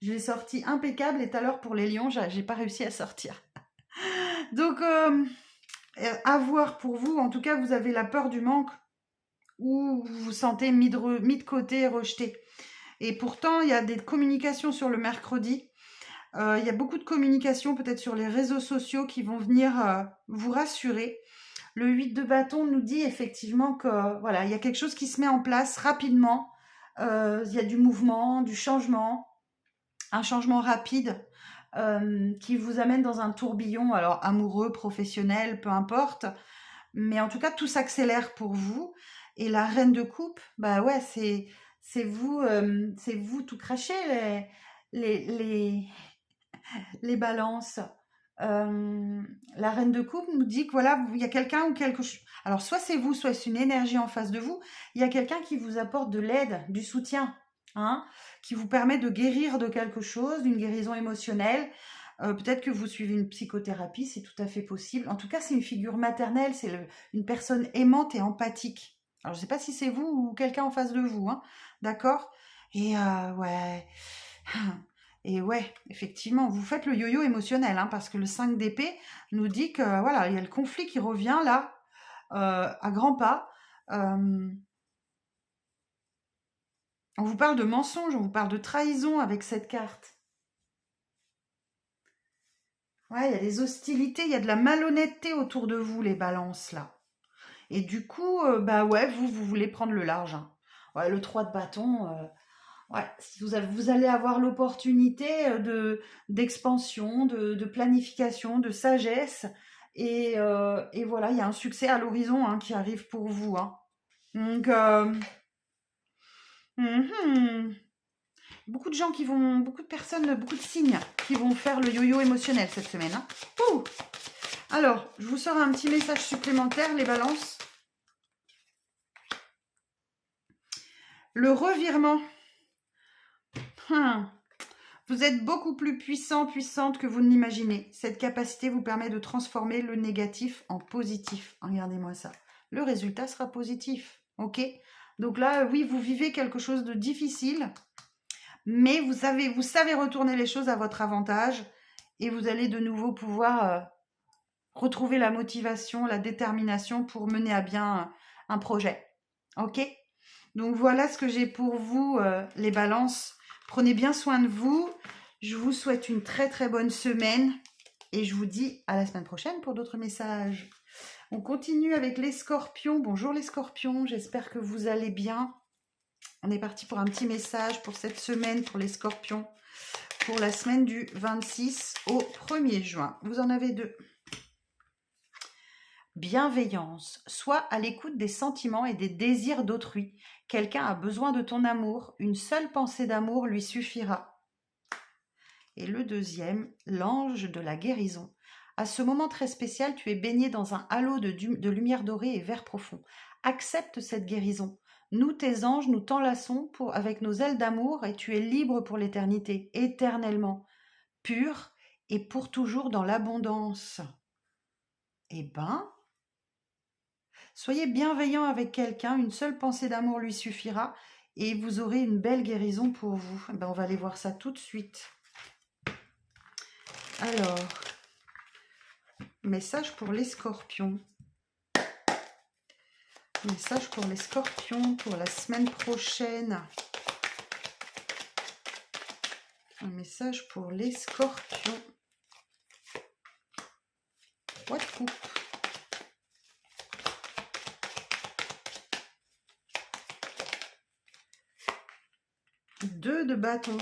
Speaker 1: je l'ai sorti impeccable et tout à l'heure pour les lions, j'ai pas réussi à sortir. Donc, à voir pour vous. En tout cas, vous avez la peur du manque ou vous vous sentez mis de côté, rejeté. Et pourtant, il y a des communications sur le mercredi. Il y a beaucoup de communications peut-être sur les réseaux sociaux qui vont venir vous rassurer. Le 8 de bâton nous dit effectivement que voilà, il y a quelque chose qui se met en place rapidement. Il y a du mouvement, du changement, un changement rapide qui vous amène dans un tourbillon, alors amoureux, professionnel, peu importe. Mais en tout cas, tout s'accélère pour vous. Et la reine de coupe, ouais, c'est vous tout craché, les balances. La reine de coupe nous dit que voilà, il y a quelqu'un ou quelque chose. Alors, soit c'est vous, soit c'est une énergie en face de vous. Il y a quelqu'un qui vous apporte de l'aide, du soutien, hein, qui vous permet de guérir de quelque chose, d'une guérison émotionnelle. Peut-être que vous suivez une psychothérapie, c'est tout à fait possible. En tout cas, c'est une figure maternelle, c'est une personne aimante et empathique. Alors, je ne sais pas si c'est vous ou quelqu'un en face de vous, hein, d'accord? Et ouais. Et ouais, effectivement, vous faites le yo-yo émotionnel, hein, parce que le 5 d'épée nous dit que voilà, il y a le conflit qui revient là, à grands pas. On vous parle de mensonge, on vous parle de trahison avec cette carte. Ouais, il y a des hostilités, il y a de la malhonnêteté autour de vous, les balances là. Et du coup, ouais, vous voulez prendre le large. Hein. Ouais, le 3 de bâton. Ouais, vous allez avoir l'opportunité d'expansion, de planification, de sagesse. Et voilà, il y a un succès à l'horizon hein, qui arrive pour vous. Hein. Donc, beaucoup de gens beaucoup de personnes, beaucoup de signes qui vont faire le yo-yo émotionnel cette semaine. Hein. Alors, je vous sors un petit message supplémentaire, les balances. Le revirement. Vous êtes beaucoup plus puissante que vous ne l'imaginez. Cette capacité vous permet de transformer le négatif en positif. Regardez-moi ça. Le résultat sera positif. Ok? Donc là, oui, vous vivez quelque chose de difficile, mais vous savez retourner les choses à votre avantage et vous allez de nouveau pouvoir retrouver la motivation, la détermination pour mener à bien un projet. Ok? Donc voilà ce que j'ai pour vous, les balances. Prenez bien soin de vous. Je vous souhaite une très très bonne semaine. Et je vous dis à la semaine prochaine pour d'autres messages. On continue avec les scorpions. Bonjour les scorpions, j'espère que vous allez bien. On est parti pour un petit message pour cette semaine pour les scorpions. Pour la semaine du 26 au 1er juin. Vous en avez 2. Bienveillance, sois à l'écoute des sentiments et des désirs d'autrui. Quelqu'un a besoin de ton amour, une seule pensée d'amour lui suffira. Et le 2e, l'ange de la guérison. À ce moment très spécial, tu es baigné dans un halo de lumière dorée et vert profond. Accepte cette guérison. Nous, tes anges, nous t'enlaçons avec nos ailes d'amour et tu es libre pour l'éternité, éternellement, pur et pour toujours dans l'abondance. Eh ben, soyez bienveillant avec quelqu'un, une seule pensée d'amour lui suffira et vous aurez une belle guérison pour vous. Eh ben, on va aller voir ça tout de suite. Alors, message pour les scorpions. Message pour les scorpions pour la semaine prochaine. Un message pour les scorpions. 3 de coupe. 2 de bâton.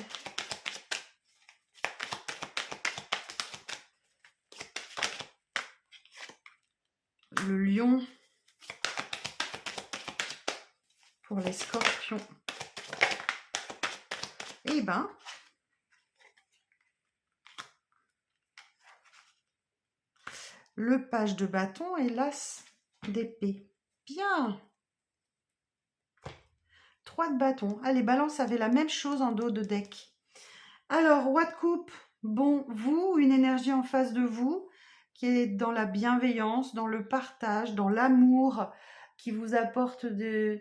Speaker 1: Le lion pour les scorpions. Eh ben, le page de bâton et l'as d'épée. Bien. 3 de bâton. Allez, balance avait la même chose en dos de deck. Alors, roi de coupe. Bon, vous, une énergie en face de vous qui est dans la bienveillance, dans le partage, dans l'amour, qui vous apporte de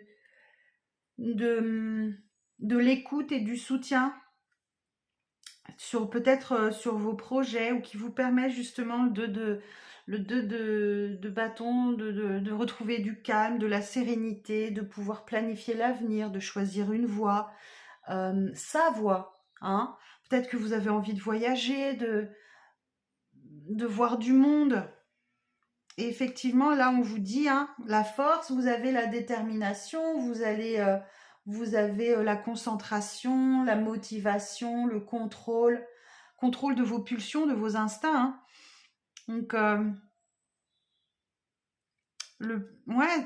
Speaker 1: l'écoute et du soutien sur peut-être sur vos projets ou qui vous permet justement le 2 de bâton, de retrouver du calme, de la sérénité, de pouvoir planifier l'avenir, de choisir une voie, sa voie. Hein. Peut-être que vous avez envie de voyager, de voir du monde. Et effectivement, là, on vous dit, hein, la force, vous avez la détermination, vous avez la concentration, la motivation, le contrôle de vos pulsions, de vos instincts. Hein. Donc,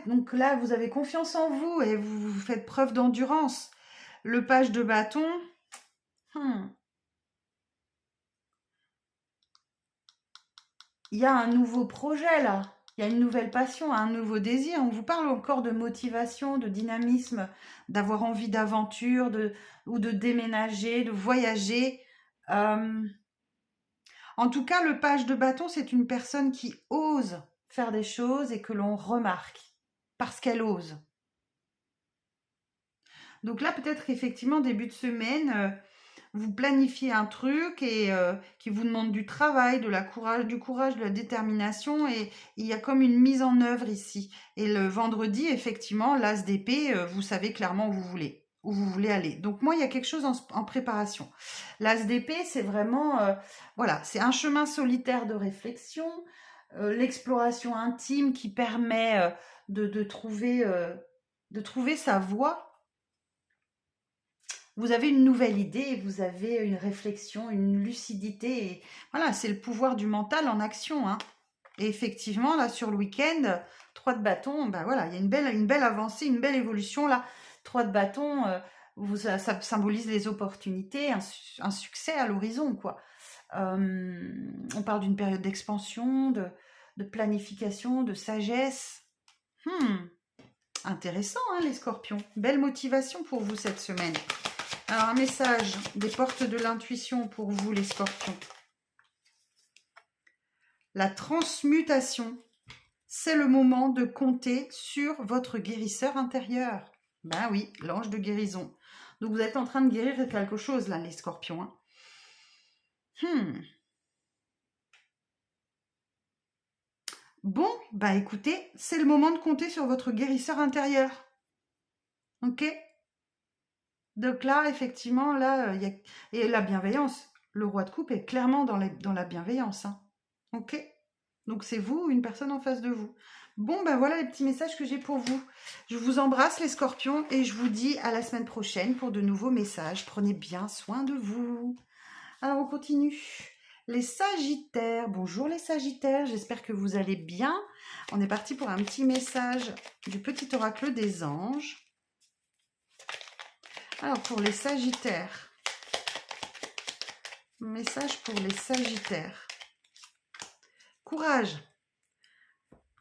Speaker 1: donc là, vous avez confiance en vous et vous faites preuve d'endurance. Le page de bâton, il y a un nouveau projet là. Il y a une nouvelle passion, un nouveau désir. On vous parle encore de motivation, de dynamisme, d'avoir envie d'aventure, ou de déménager, de voyager. En tout cas, le page de bâton, c'est une personne qui ose faire des choses et que l'on remarque parce qu'elle ose. Donc là, peut-être qu'effectivement, début de semaine, vous planifiez un truc et qui vous demande du travail, du courage, de la détermination et il y a comme une mise en œuvre ici. Et le vendredi, effectivement, l'as d'épée, vous savez clairement où vous voulez aller. Donc moi, il y a quelque chose en préparation. L'as d'épée, c'est vraiment, voilà, c'est un chemin solitaire de réflexion, l'exploration intime qui permet de trouver sa voie. Vous avez une nouvelle idée, vous avez une réflexion, une lucidité. Et voilà, c'est le pouvoir du mental en action. Hein. Et effectivement, là, sur le week-end, 3 de bâton, ben voilà, il y a une belle avancée, une belle évolution. Là, 3 de bâton, ça symbolise les opportunités, un succès à l'horizon, quoi. On parle d'une période d'expansion, de planification, de sagesse. Intéressant, hein, les scorpions. Belle motivation pour vous cette semaine. Alors, un message des portes de l'intuition pour vous, les scorpions. La transmutation, c'est le moment de compter sur votre guérisseur intérieur. Ben oui, l'ange de guérison. Donc, vous êtes en train de guérir quelque chose, là, les scorpions. Hein. Bon, bah écoutez, c'est le moment de compter sur votre guérisseur intérieur. Ok ? Donc là, effectivement, là, il y a... Et la bienveillance, le roi de coupe est clairement dans la bienveillance. Hein. Ok ? Donc c'est vous, une personne en face de vous. Bon, ben voilà les petits messages que j'ai pour vous. Je vous embrasse les scorpions et je vous dis à la semaine prochaine pour de nouveaux messages. Prenez bien soin de vous. Alors on continue. Les sagittaires. Bonjour les sagittaires, j'espère que vous allez bien. On est parti pour un petit message du petit oracle des anges. Alors, pour les sagittaires, message pour les sagittaires. Courage.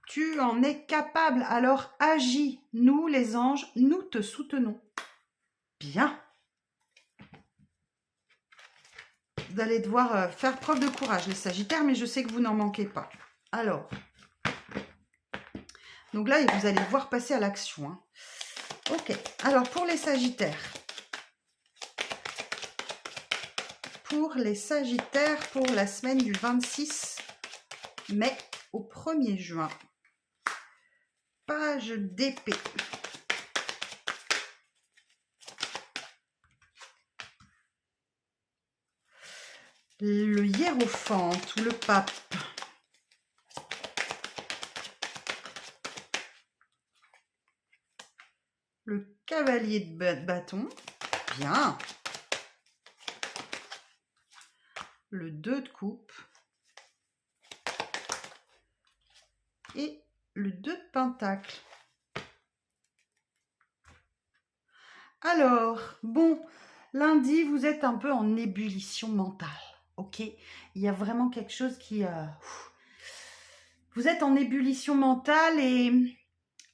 Speaker 1: Tu en es capable, alors agis. Nous, les anges, nous te soutenons. Bien. Vous allez devoir faire preuve de courage, les Sagittaires, mais je sais que vous n'en manquez pas. Alors, donc là, vous allez devoir passer à l'action. Hein. Ok, alors pour les Sagittaires. Pour les Sagittaires, pour la semaine du 26 mai au 1er juin. Page d'épée. Le hiérophante ou le pape. Le cavalier de bâton. Bien. Le 2 de coupe. Et le 2 de pentacle. Alors, bon, lundi, vous êtes un peu en ébullition mentale. Ok, il y a vraiment quelque chose qui... Vous êtes en ébullition mentale et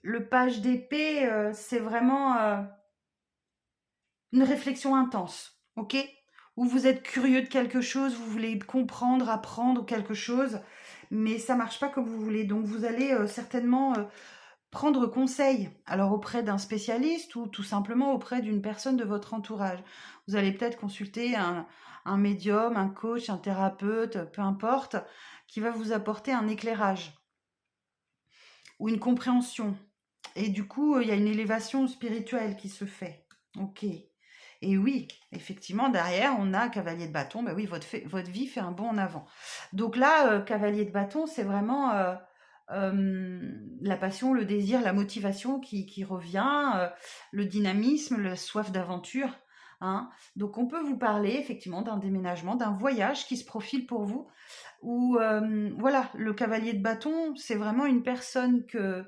Speaker 1: le page d'épée, c'est vraiment une réflexion intense, ok? Où vous êtes curieux de quelque chose, vous voulez comprendre, apprendre quelque chose, mais ça marche pas comme vous voulez. Donc vous allez certainement prendre conseil, alors auprès d'un spécialiste ou tout simplement auprès d'une personne de votre entourage. Vous allez peut-être consulter un médium, un coach, un thérapeute, peu importe, qui va vous apporter un éclairage ou une compréhension. Et du coup, il y a une élévation spirituelle qui se fait. Ok. Et oui, effectivement, derrière, on a cavalier de bâton. Ben oui, votre vie fait un bond en avant. Donc là, cavalier de bâton, c'est vraiment la passion, le désir, la motivation qui revient, le dynamisme, la soif d'aventure. Hein. Donc on peut vous parler effectivement d'un déménagement, d'un voyage qui se profile pour vous. Ou voilà, le cavalier de bâton, c'est vraiment une personne que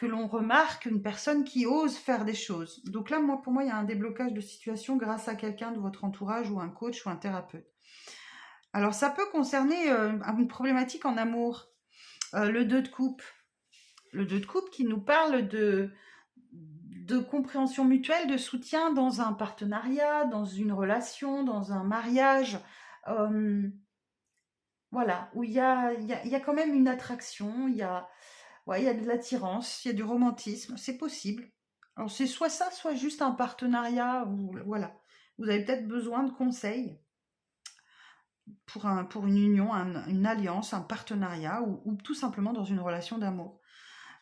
Speaker 1: l'on remarque, une personne qui ose faire des choses. Donc là, pour moi, il y a un déblocage de situation grâce à quelqu'un de votre entourage ou un coach ou un thérapeute. Alors, ça peut concerner une problématique en amour. Le 2 de coupe. Le 2 de coupe qui nous parle de compréhension mutuelle, de soutien dans un partenariat, dans une relation, dans un mariage. Voilà, où il y a quand même une attraction, il y a de l'attirance, il y a du romantisme, c'est possible. Alors c'est soit ça, soit juste un partenariat, ou voilà. Vous avez peut-être besoin de conseils pour une union, une alliance, un partenariat, ou tout simplement dans une relation d'amour.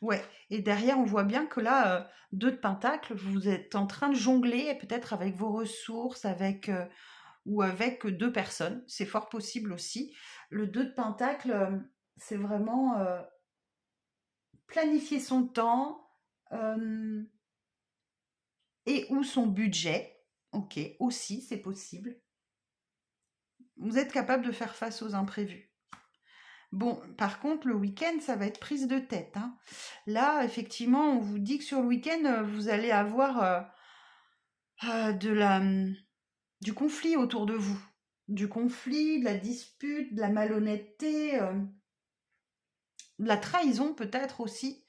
Speaker 1: Ouais, et derrière, on voit bien que là, 2 de pentacle, vous êtes en train de jongler, peut-être avec vos ressources, ou avec 2 personnes. C'est fort possible aussi. Le 2 de pentacle, c'est vraiment planifier son temps et ou son budget. Ok, aussi, c'est possible. Vous êtes capable de faire face aux imprévus. Bon, par contre, le week-end, ça va être prise de tête. Hein. Là, effectivement, on vous dit que sur le week-end, vous allez avoir du conflit autour de vous. Du conflit, de la dispute, de la malhonnêteté, de la trahison peut-être aussi.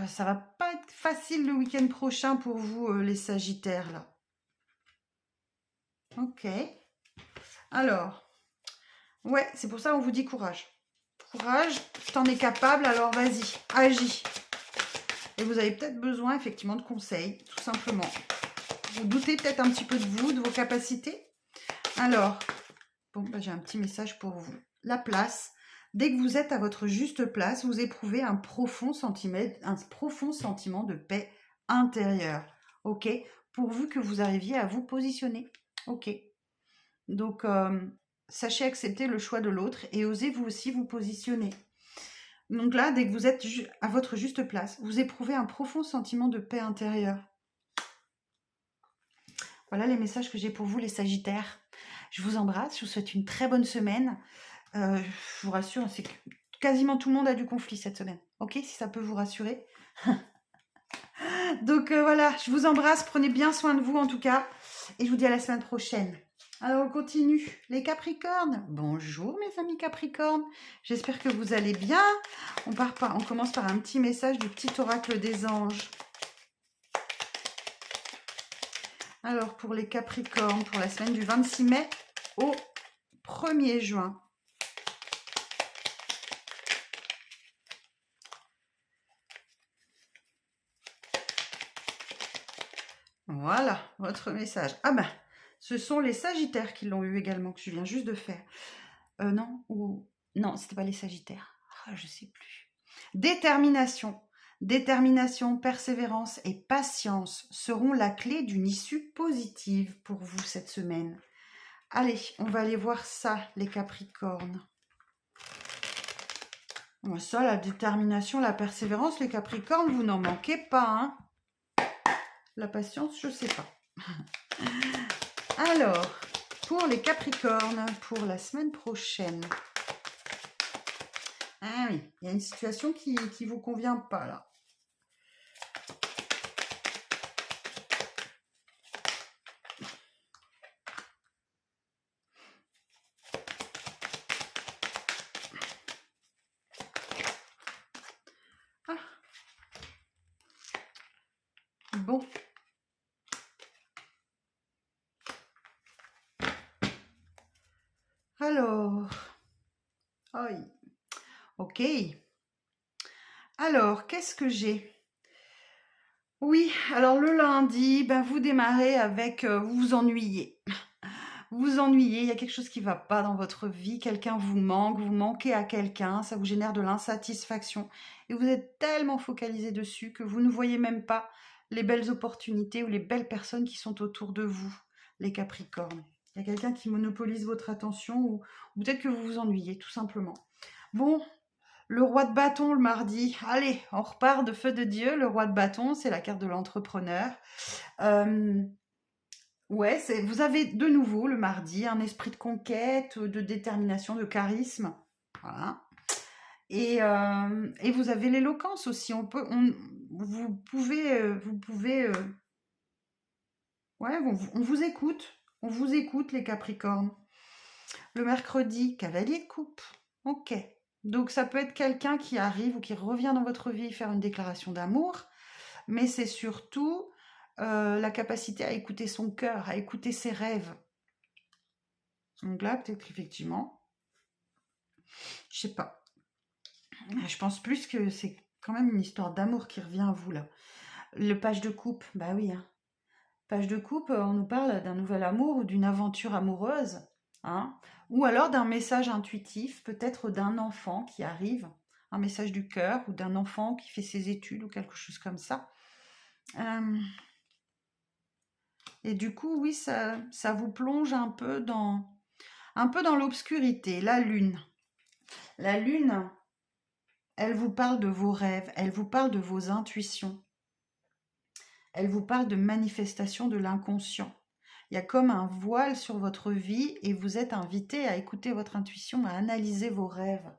Speaker 1: Ça va pas être facile le week-end prochain pour vous, les Sagittaires, là. Ok. Alors, ouais, c'est pour ça qu'on vous dit courage. Courage, t'en es capable, alors vas-y, agis. Et vous avez peut-être besoin, effectivement, de conseils, tout simplement. Vous doutez peut-être un petit peu de vous, de vos capacités. Alors, bon, j'ai un petit message pour vous. La place. Dès que vous êtes à votre juste place, vous éprouvez un profond sentiment de paix intérieure. Ok, pourvu que vous arriviez à vous positionner. Ok. Donc, sachez accepter le choix de l'autre et osez vous aussi vous positionner. Donc là, dès que vous êtes à votre juste place, vous éprouvez un profond sentiment de paix intérieure. Voilà les messages que j'ai pour vous, les Sagittaires. Je vous embrasse, je vous souhaite une très bonne semaine. Je vous rassure, c'est que quasiment tout le monde a du conflit cette semaine. Ok, si ça peut vous rassurer. Donc voilà, je vous embrasse, prenez bien soin de vous en tout cas. Et je vous dis à la semaine prochaine. Alors, on continue. Les Capricornes. Bonjour, mes amis Capricornes. J'espère que vous allez bien. On commence par un petit message du petit oracle des anges. Alors, pour les Capricornes, pour la semaine du 26 mai au 1er juin. Voilà, votre message. Ah ben, ce sont les Sagittaires qui l'ont eu également, que je viens juste de faire. Non, non, c'était pas les Sagittaires. Ah, je sais plus. Détermination. Détermination, persévérance et patience seront la clé d'une issue positive pour vous cette semaine. Allez, on va aller voir ça, les Capricornes. Ça, la détermination, la persévérance, les Capricornes, vous n'en manquez pas, hein. La patience, je sais pas. Alors, pour les Capricornes, pour la semaine prochaine. Ah oui, il y a une situation qui ne vous convient pas, là. Ah. Bon. Alors, oui. Ok. Alors, qu'est-ce que j'ai? Oui, alors le lundi, ben vous démarrez avec vous vous ennuyez. Vous vous ennuyez, il y a quelque chose qui ne va pas dans votre vie, quelqu'un vous manque, vous manquez à quelqu'un, ça vous génère de l'insatisfaction. Et vous êtes tellement focalisé dessus que vous ne voyez même pas les belles opportunités ou les belles personnes qui sont autour de vous, les Capricornes. Il y a quelqu'un qui monopolise votre attention ou peut-être que vous vous ennuyez, tout simplement. Bon, le roi de bâton le mardi. Allez, on repart de feu de Dieu. Le roi de bâton, c'est la carte de l'entrepreneur. Ouais, vous avez de nouveau le mardi un esprit de conquête, de détermination, de charisme. Voilà. Et vous avez l'éloquence aussi. Vous pouvez, ouais, on vous écoute. On vous écoute, les Capricornes. Le mercredi, cavalier de coupe. Ok. Donc, ça peut être quelqu'un qui arrive ou qui revient dans votre vie faire une déclaration d'amour, mais c'est surtout la capacité à écouter son cœur, à écouter ses rêves. Donc là, peut-être effectivement, je sais pas. Je pense plus que c'est quand même une histoire d'amour qui revient à vous, là. Le page de coupe, bah oui. Hein. Page de coupe, on nous parle d'un nouvel amour ou d'une aventure amoureuse. Hein, ou alors d'un message intuitif, peut-être d'un enfant qui arrive, un message du cœur, ou d'un enfant qui fait ses études, ou quelque chose comme ça. Et du coup, oui, ça vous plonge un peu dans l'obscurité. La lune, elle vous parle de vos rêves, elle vous parle de vos intuitions, elle vous parle de manifestation de l'inconscient. Il y a comme un voile sur votre vie et vous êtes invité à écouter votre intuition, à analyser vos rêves.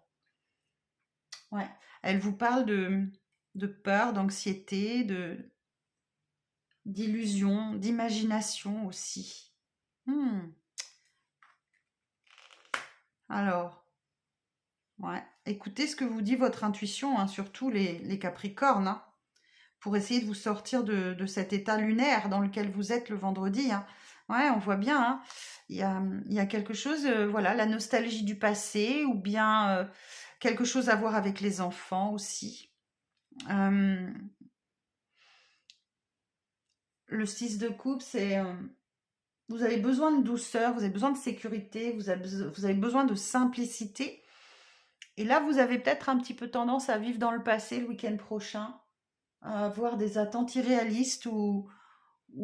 Speaker 1: Ouais. Elle vous parle de peur, d'anxiété, d'illusion, d'imagination aussi. Alors, ouais. Écoutez ce que vous dit votre intuition, hein, surtout les Capricornes, hein, pour essayer de vous sortir de cet état lunaire dans lequel vous êtes le vendredi. Hein. Ouais, on voit bien, hein, il y a quelque chose, voilà, la nostalgie du passé ou bien quelque chose à voir avec les enfants aussi. Le 6 de coupe, c'est vous avez besoin de douceur, vous avez besoin de sécurité, vous avez besoin de simplicité. Et là, vous avez peut-être un petit peu tendance à vivre dans le passé le week-end prochain, à avoir des attentes irréalistes ou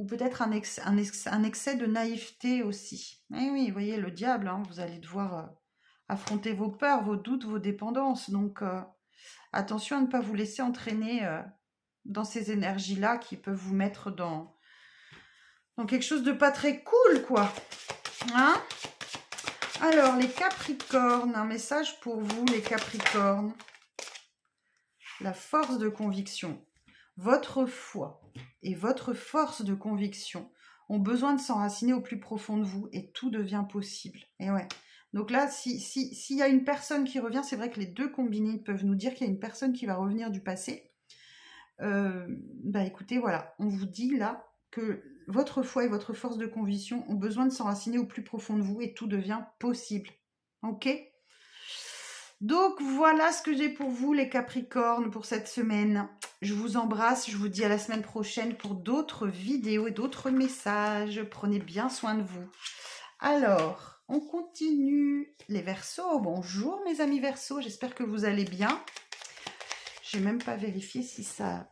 Speaker 1: peut-être un excès de naïveté aussi. Eh oui, vous voyez, le diable, hein, vous allez devoir affronter vos peurs, vos doutes, vos dépendances. Donc, attention à ne pas vous laisser entraîner dans ces énergies-là qui peuvent vous mettre dans quelque chose de pas très cool, quoi. Hein? Alors, les Capricornes, un message pour vous, les Capricornes. La force de conviction. Votre foi et votre force de conviction ont besoin de s'enraciner au plus profond de vous et tout devient possible. Et ouais. Donc là, s'il y a une personne qui revient, c'est vrai que les deux combinés peuvent nous dire qu'il y a une personne qui va revenir du passé. Bah écoutez, voilà, on vous dit là que votre foi et votre force de conviction ont besoin de s'enraciner au plus profond de vous et tout devient possible. Ok ? Donc voilà ce que j'ai pour vous les Capricornes pour cette semaine. Je vous embrasse, je vous dis à la semaine prochaine pour d'autres vidéos et d'autres messages. Prenez bien soin de vous. Alors, on continue. Les Verseaux, bonjour mes amis Verseaux, j'espère que vous allez bien. J'ai même pas vérifié si ça...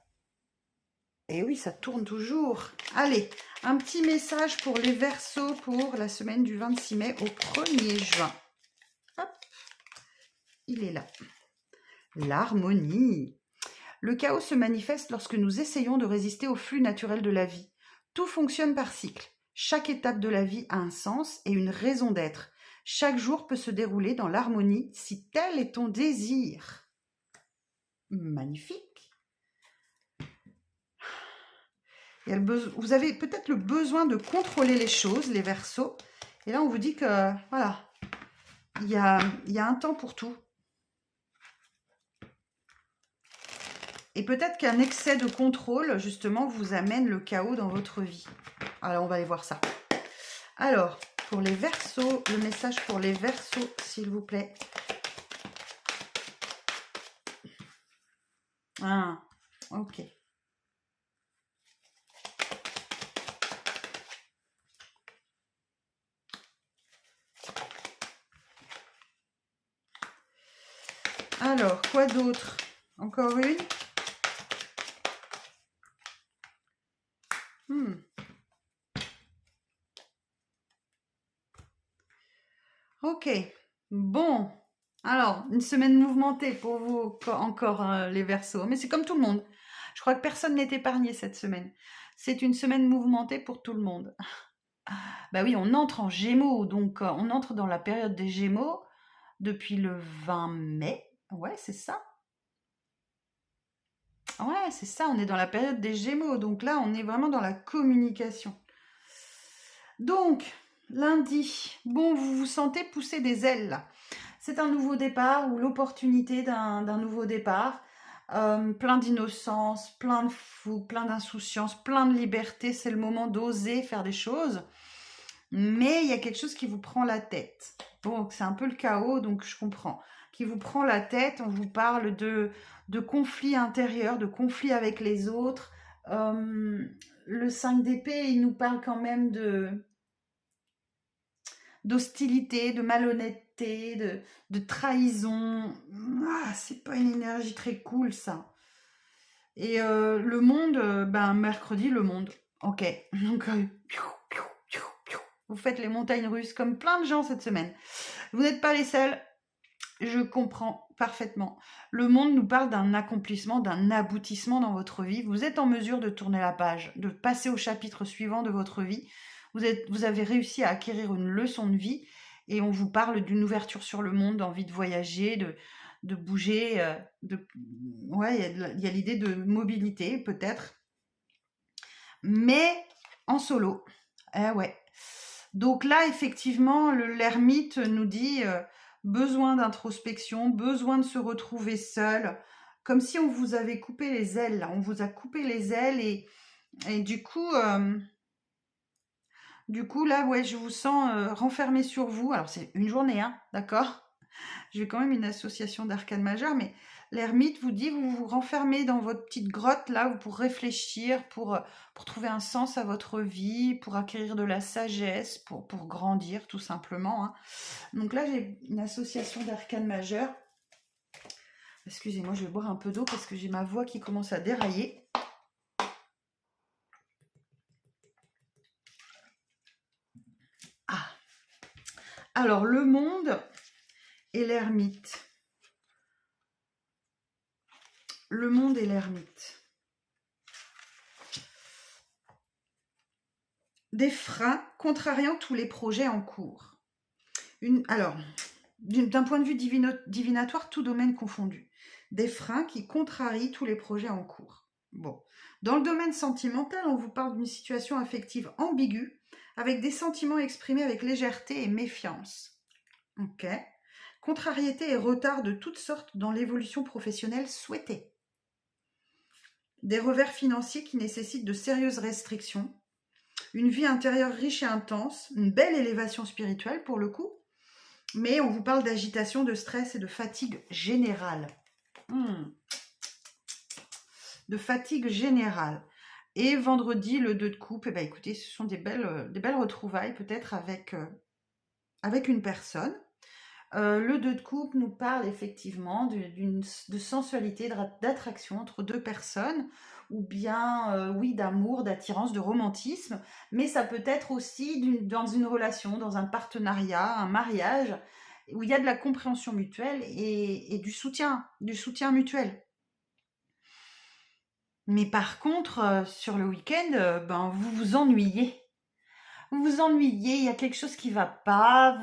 Speaker 1: Eh oui, ça tourne toujours. Allez, un petit message pour les Verseaux pour la semaine du 26 mai au 1er juin. Hop, il est là. L'harmonie. Le chaos se manifeste lorsque nous essayons de résister au flux naturel de la vie. Tout fonctionne par cycle. Chaque étape de la vie a un sens et une raison d'être. Chaque jour peut se dérouler dans l'harmonie si tel est ton désir. Magnifique. Vous avez peut-être le besoin de contrôler les choses, les Verseaux. Et là, on vous dit que, voilà, il y a un temps pour tout. Et peut-être qu'un excès de contrôle, justement, vous amène le chaos dans votre vie. Alors, on va aller voir ça. Alors, pour les Verseaux, le message pour les Verseaux, s'il vous plaît. Ah, ok. Alors, quoi d'autre? Encore une? Ok. Bon. Alors, une semaine mouvementée pour vous encore, les Verseaux. Mais c'est comme tout le monde. Je crois que personne n'est épargné cette semaine. C'est une semaine mouvementée pour tout le monde. Bah oui, on entre en Gémeaux. Donc, on entre dans la période des Gémeaux depuis le 20 mai. Ouais, c'est ça. Ouais, c'est ça, on est dans la période des Gémeaux, donc là, on est vraiment dans la communication. Donc, lundi, bon, vous vous sentez pousser des ailes, là. C'est un nouveau départ ou l'opportunité d'un nouveau départ. Plein d'innocence, plein de fou, plein d'insouciance, plein de liberté. C'est le moment d'oser faire des choses. Mais il y a quelque chose qui vous prend la tête. Bon, c'est un peu le chaos, donc je comprends. Qui vous prend la tête, on vous parle de conflits intérieurs, de conflits avec les autres. Le 5 d'épée, il nous parle quand même d'hostilité, de malhonnêteté, de trahison. Ah, c'est pas une énergie très cool, ça. Et le monde, ben mercredi, le monde. Ok, donc vous faites les montagnes russes comme plein de gens cette semaine. Vous n'êtes pas les seuls. Je comprends parfaitement. Le monde nous parle d'un accomplissement, d'un aboutissement dans votre vie. Vous êtes en mesure de tourner la page, de passer au chapitre suivant de votre vie. Vous avez réussi à acquérir une leçon de vie et on vous parle d'une ouverture sur le monde, d'envie de voyager, de bouger. Ouais, il y a l'idée de mobilité peut-être, mais en solo. Eh ouais. Donc là, effectivement, l'ermite nous dit besoin d'introspection, besoin de se retrouver seul, comme si on vous avait coupé les ailes. Là. On vous a coupé les ailes et du coup, là, ouais, je vous sens renfermé sur vous. Alors, c'est une journée, hein, d'accord? J'ai quand même une association d'arcane majeure, mais l'ermite vous dit, vous vous renfermez dans votre petite grotte, là, pour réfléchir, pour trouver un sens à votre vie, pour acquérir de la sagesse, pour grandir, tout simplement. Hein. Donc là, j'ai une association d'arcane majeure. Excusez-moi, je vais boire un peu d'eau parce que j'ai ma voix qui commence à dérailler. Ah. Alors, le monde et l'ermite. Le monde et l'ermite. Des freins contrariant tous les projets en cours. Alors, d'un point de vue divinatoire, tout domaine confondu. Des freins qui contrarient tous les projets en cours. Bon. Dans le domaine sentimental, on vous parle d'une situation affective ambiguë, avec des sentiments exprimés avec légèreté et méfiance. Ok. Contrariété et retard de toutes sortes dans l'évolution professionnelle souhaitée. Des revers financiers qui nécessitent de sérieuses restrictions. Une vie intérieure riche et intense. Une belle élévation spirituelle pour le coup. Mais on vous parle d'agitation, de stress et de fatigue générale. De fatigue générale. Et vendredi, le 2 de coupe, eh ben, écoutez, ce sont des belles retrouvailles peut-être avec une personne. Le 2 de coupe nous parle effectivement de sensualité, d'attraction entre deux personnes, ou bien, oui, d'amour, d'attirance, de romantisme, mais ça peut être aussi dans une relation, dans un partenariat, un mariage, où il y a de la compréhension mutuelle et du soutien mutuel. Mais par contre, sur le week-end, ben, vous vous ennuyez. Vous vous ennuyez, il y a quelque chose qui va pas,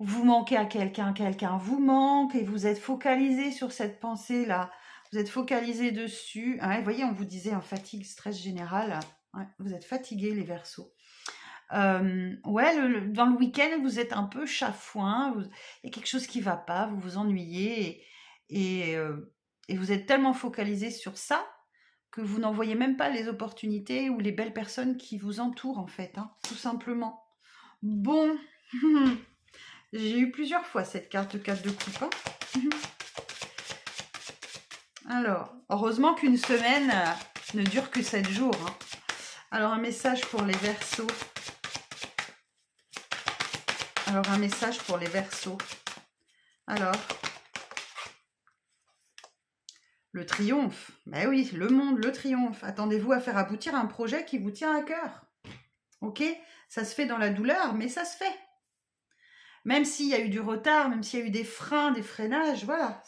Speaker 1: vous manquez à quelqu'un vous manque, et vous êtes focalisé sur cette pensée-là. Vous êtes focalisé dessus. Hein, vous voyez, on vous disait en fatigue, stress général. Ouais, vous êtes fatigués, les Verseaux. Ouais, dans le week-end, vous êtes un peu chafouin. Il y a quelque chose qui va pas, vous vous ennuyez. Et vous êtes tellement focalisé sur ça que vous n'en voyez même pas les opportunités ou les belles personnes qui vous entourent, en fait. Hein, tout simplement. Bon. J'ai eu plusieurs fois cette carte 4 de coupe. Hein. Alors, heureusement qu'une semaine ne dure que 7 jours. Hein. Alors, un message pour les Verseaux. Alors, le triomphe. Ben oui, le monde, le triomphe. Attendez-vous à faire aboutir un projet qui vous tient à cœur. Ok? Ça se fait dans la douleur, mais ça se fait. Même s'il y a eu du retard, même s'il y a eu des freins, des freinages, voilà.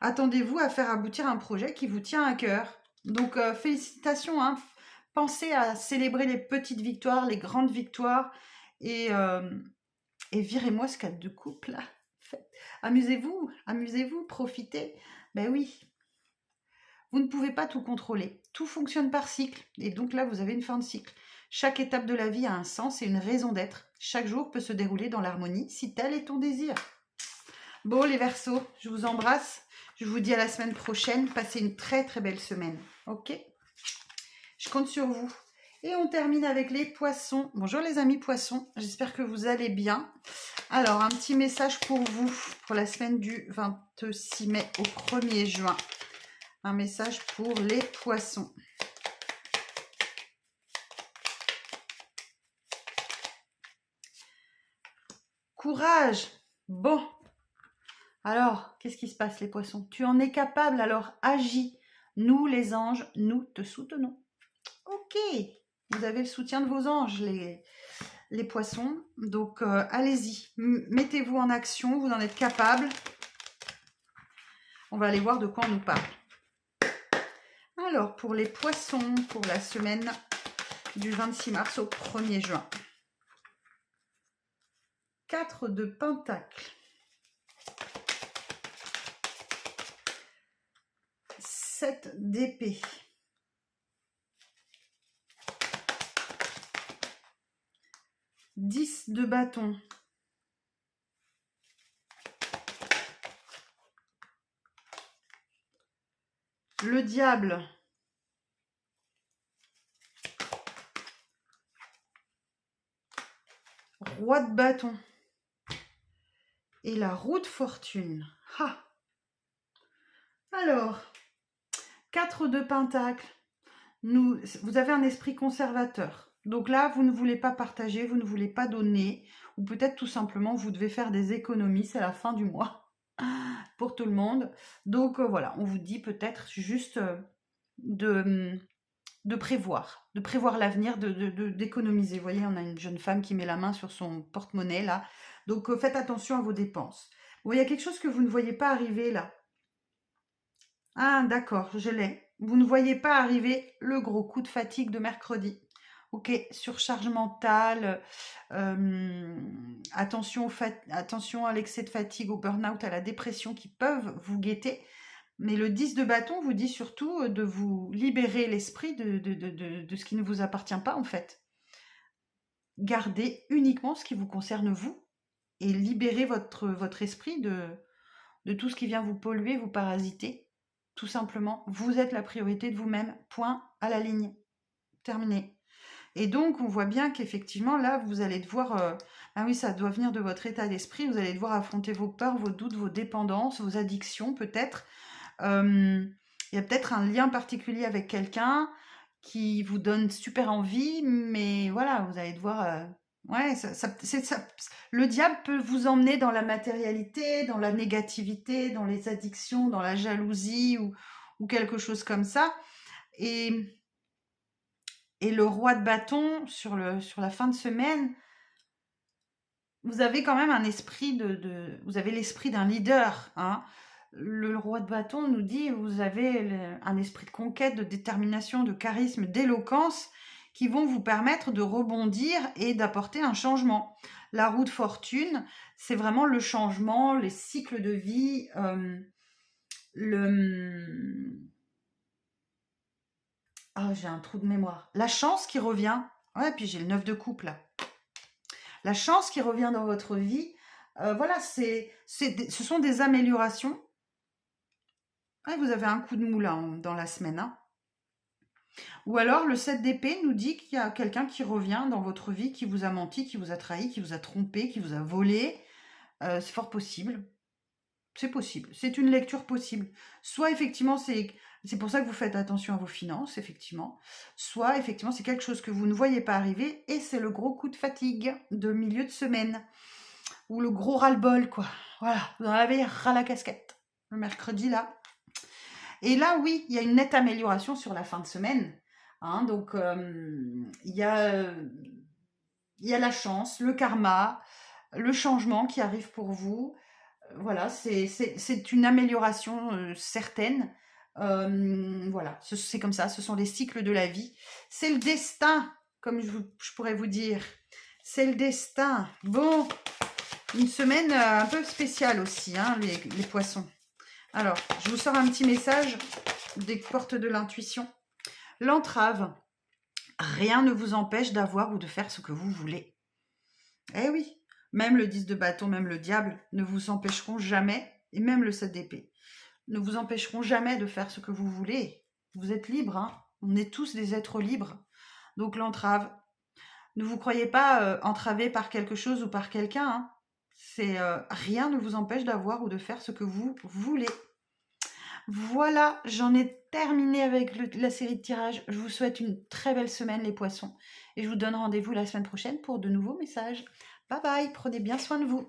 Speaker 1: Attendez-vous à faire aboutir un projet qui vous tient à cœur. Donc, félicitations. Hein. Pensez à célébrer les petites victoires, les grandes victoires. Et virez-moi ce 4 de coupe, là. Amusez-vous, profitez. Ben oui. Vous ne pouvez pas tout contrôler. Tout fonctionne par cycle. Et donc là, vous avez une fin de cycle. Chaque étape de la vie a un sens et une raison d'être. Chaque jour peut se dérouler dans l'harmonie si tel est ton désir. Bon, les Verseaux, je vous embrasse. Je vous dis à la semaine prochaine. Passez une très très belle semaine. Ok? Je compte sur vous. Et on termine avec les Poissons. Bonjour les amis Poissons. J'espère que vous allez bien. Alors, un petit message pour vous pour la semaine du 26 mai au 1er juin. Un message pour les Poissons. Courage. Bon. Alors, qu'est-ce qui se passe les Poissons? Tu en es capable, alors agis. Nous, les anges, nous te soutenons. Ok. Vous avez le soutien de vos anges, les Poissons. Donc, allez-y. Mettez-vous en action. Vous en êtes capable. On va aller voir de quoi on nous parle. Alors, pour les Poissons, pour la semaine du 26 mars au 1er juin. 4 de Pentacles. 7 d'épée. 10 de bâton. Le diable. Roi de bâton. Et la roue de fortune. Ah. Alors, 4 de Pentacles. Vous avez un esprit conservateur. Donc là, vous ne voulez pas partager, vous ne voulez pas donner. Ou peut-être tout simplement, vous devez faire des économies. C'est la fin du mois pour tout le monde. Donc voilà, on vous dit peut-être juste de prévoir l'avenir, d'économiser. Vous voyez, on a une jeune femme qui met la main sur son porte-monnaie là. Donc faites attention à vos dépenses. Bon, il y a quelque chose que vous ne voyez pas arriver là. Ah, d'accord, je l'ai. Vous ne voyez pas arriver le gros coup de fatigue de mercredi. Ok, surcharge mentale, attention à l'excès de fatigue, au burn-out, à la dépression qui peuvent vous guetter. Mais le 10 de bâton vous dit surtout de vous libérer l'esprit de ce qui ne vous appartient pas, en fait. Gardez uniquement ce qui vous concerne vous et libérez votre esprit de tout ce qui vient vous polluer, vous parasiter. Tout simplement, vous êtes la priorité de vous-même. Point à la ligne. Terminé. Et donc, on voit bien qu'effectivement, là, vous allez devoir... ah oui, ça doit venir de votre état d'esprit. Vous allez devoir affronter vos peurs, vos doutes, vos dépendances, vos addictions, peut-être. Il y a peut-être un lien particulier avec quelqu'un qui vous donne super envie, mais voilà, vous allez devoir... ouais, le diable peut vous emmener dans la matérialité, dans la négativité, dans les addictions, dans la jalousie ou quelque chose comme ça. Et le roi de bâton, sur la fin de semaine, vous avez quand même un esprit vous avez l'esprit d'un leader, hein. Le roi de bâton nous dit, vous avez un esprit de conquête, de détermination, de charisme, d'éloquence, qui vont vous permettre de rebondir et d'apporter un changement. La roue de fortune, c'est vraiment le changement, les cycles de vie, Ah, j'ai un trou de mémoire. La chance qui revient. Ouais, puis j'ai le 9 de coupe là. La chance qui revient dans votre vie. Voilà, ce sont des améliorations. Ah, vous avez un coup de mou là dans la semaine. Hein. Ou alors le 7 d'épée nous dit qu'il y a quelqu'un qui revient dans votre vie, qui vous a menti, qui vous a trahi, qui vous a trompé, qui vous a volé. C'est fort possible. C'est possible. C'est une lecture possible. Soit effectivement, c'est pour ça que vous faites attention à vos finances, effectivement. Soit effectivement, c'est quelque chose que vous ne voyez pas arriver et c'est le gros coup de fatigue de milieu de semaine. Ou le gros ras-le-bol, quoi. Voilà, vous en avez ras la casquette. Le mercredi, là. Et là, oui, il y a une nette amélioration sur la fin de semaine. Hein, donc, il y a la chance, le karma, le changement qui arrive pour vous. Voilà, c'est une amélioration certaine. Voilà, c'est comme ça, ce sont les cycles de la vie. C'est le destin, comme je pourrais vous dire. C'est le destin. Bon, une semaine un peu spéciale aussi, hein, les poissons. Alors, je vous sors un petit message des portes de l'intuition. L'entrave. Rien ne vous empêche d'avoir ou de faire ce que vous voulez. Eh oui, même le 10 de bâton, même le diable ne vous empêcheront jamais, et même le 7 d'épée, ne vous empêcheront jamais de faire ce que vous voulez. Vous êtes libre, hein. On est tous des êtres libres. Donc l'entrave, ne vous croyez pas entravé par quelque chose ou par quelqu'un. Hein. Rien ne vous empêche d'avoir ou de faire ce que vous voulez. Voilà, j'en ai terminé avec la série de tirages. Je vous souhaite une très belle semaine les poissons. Et je vous donne rendez-vous la semaine prochaine pour de nouveaux messages. Bye bye, prenez bien soin de vous.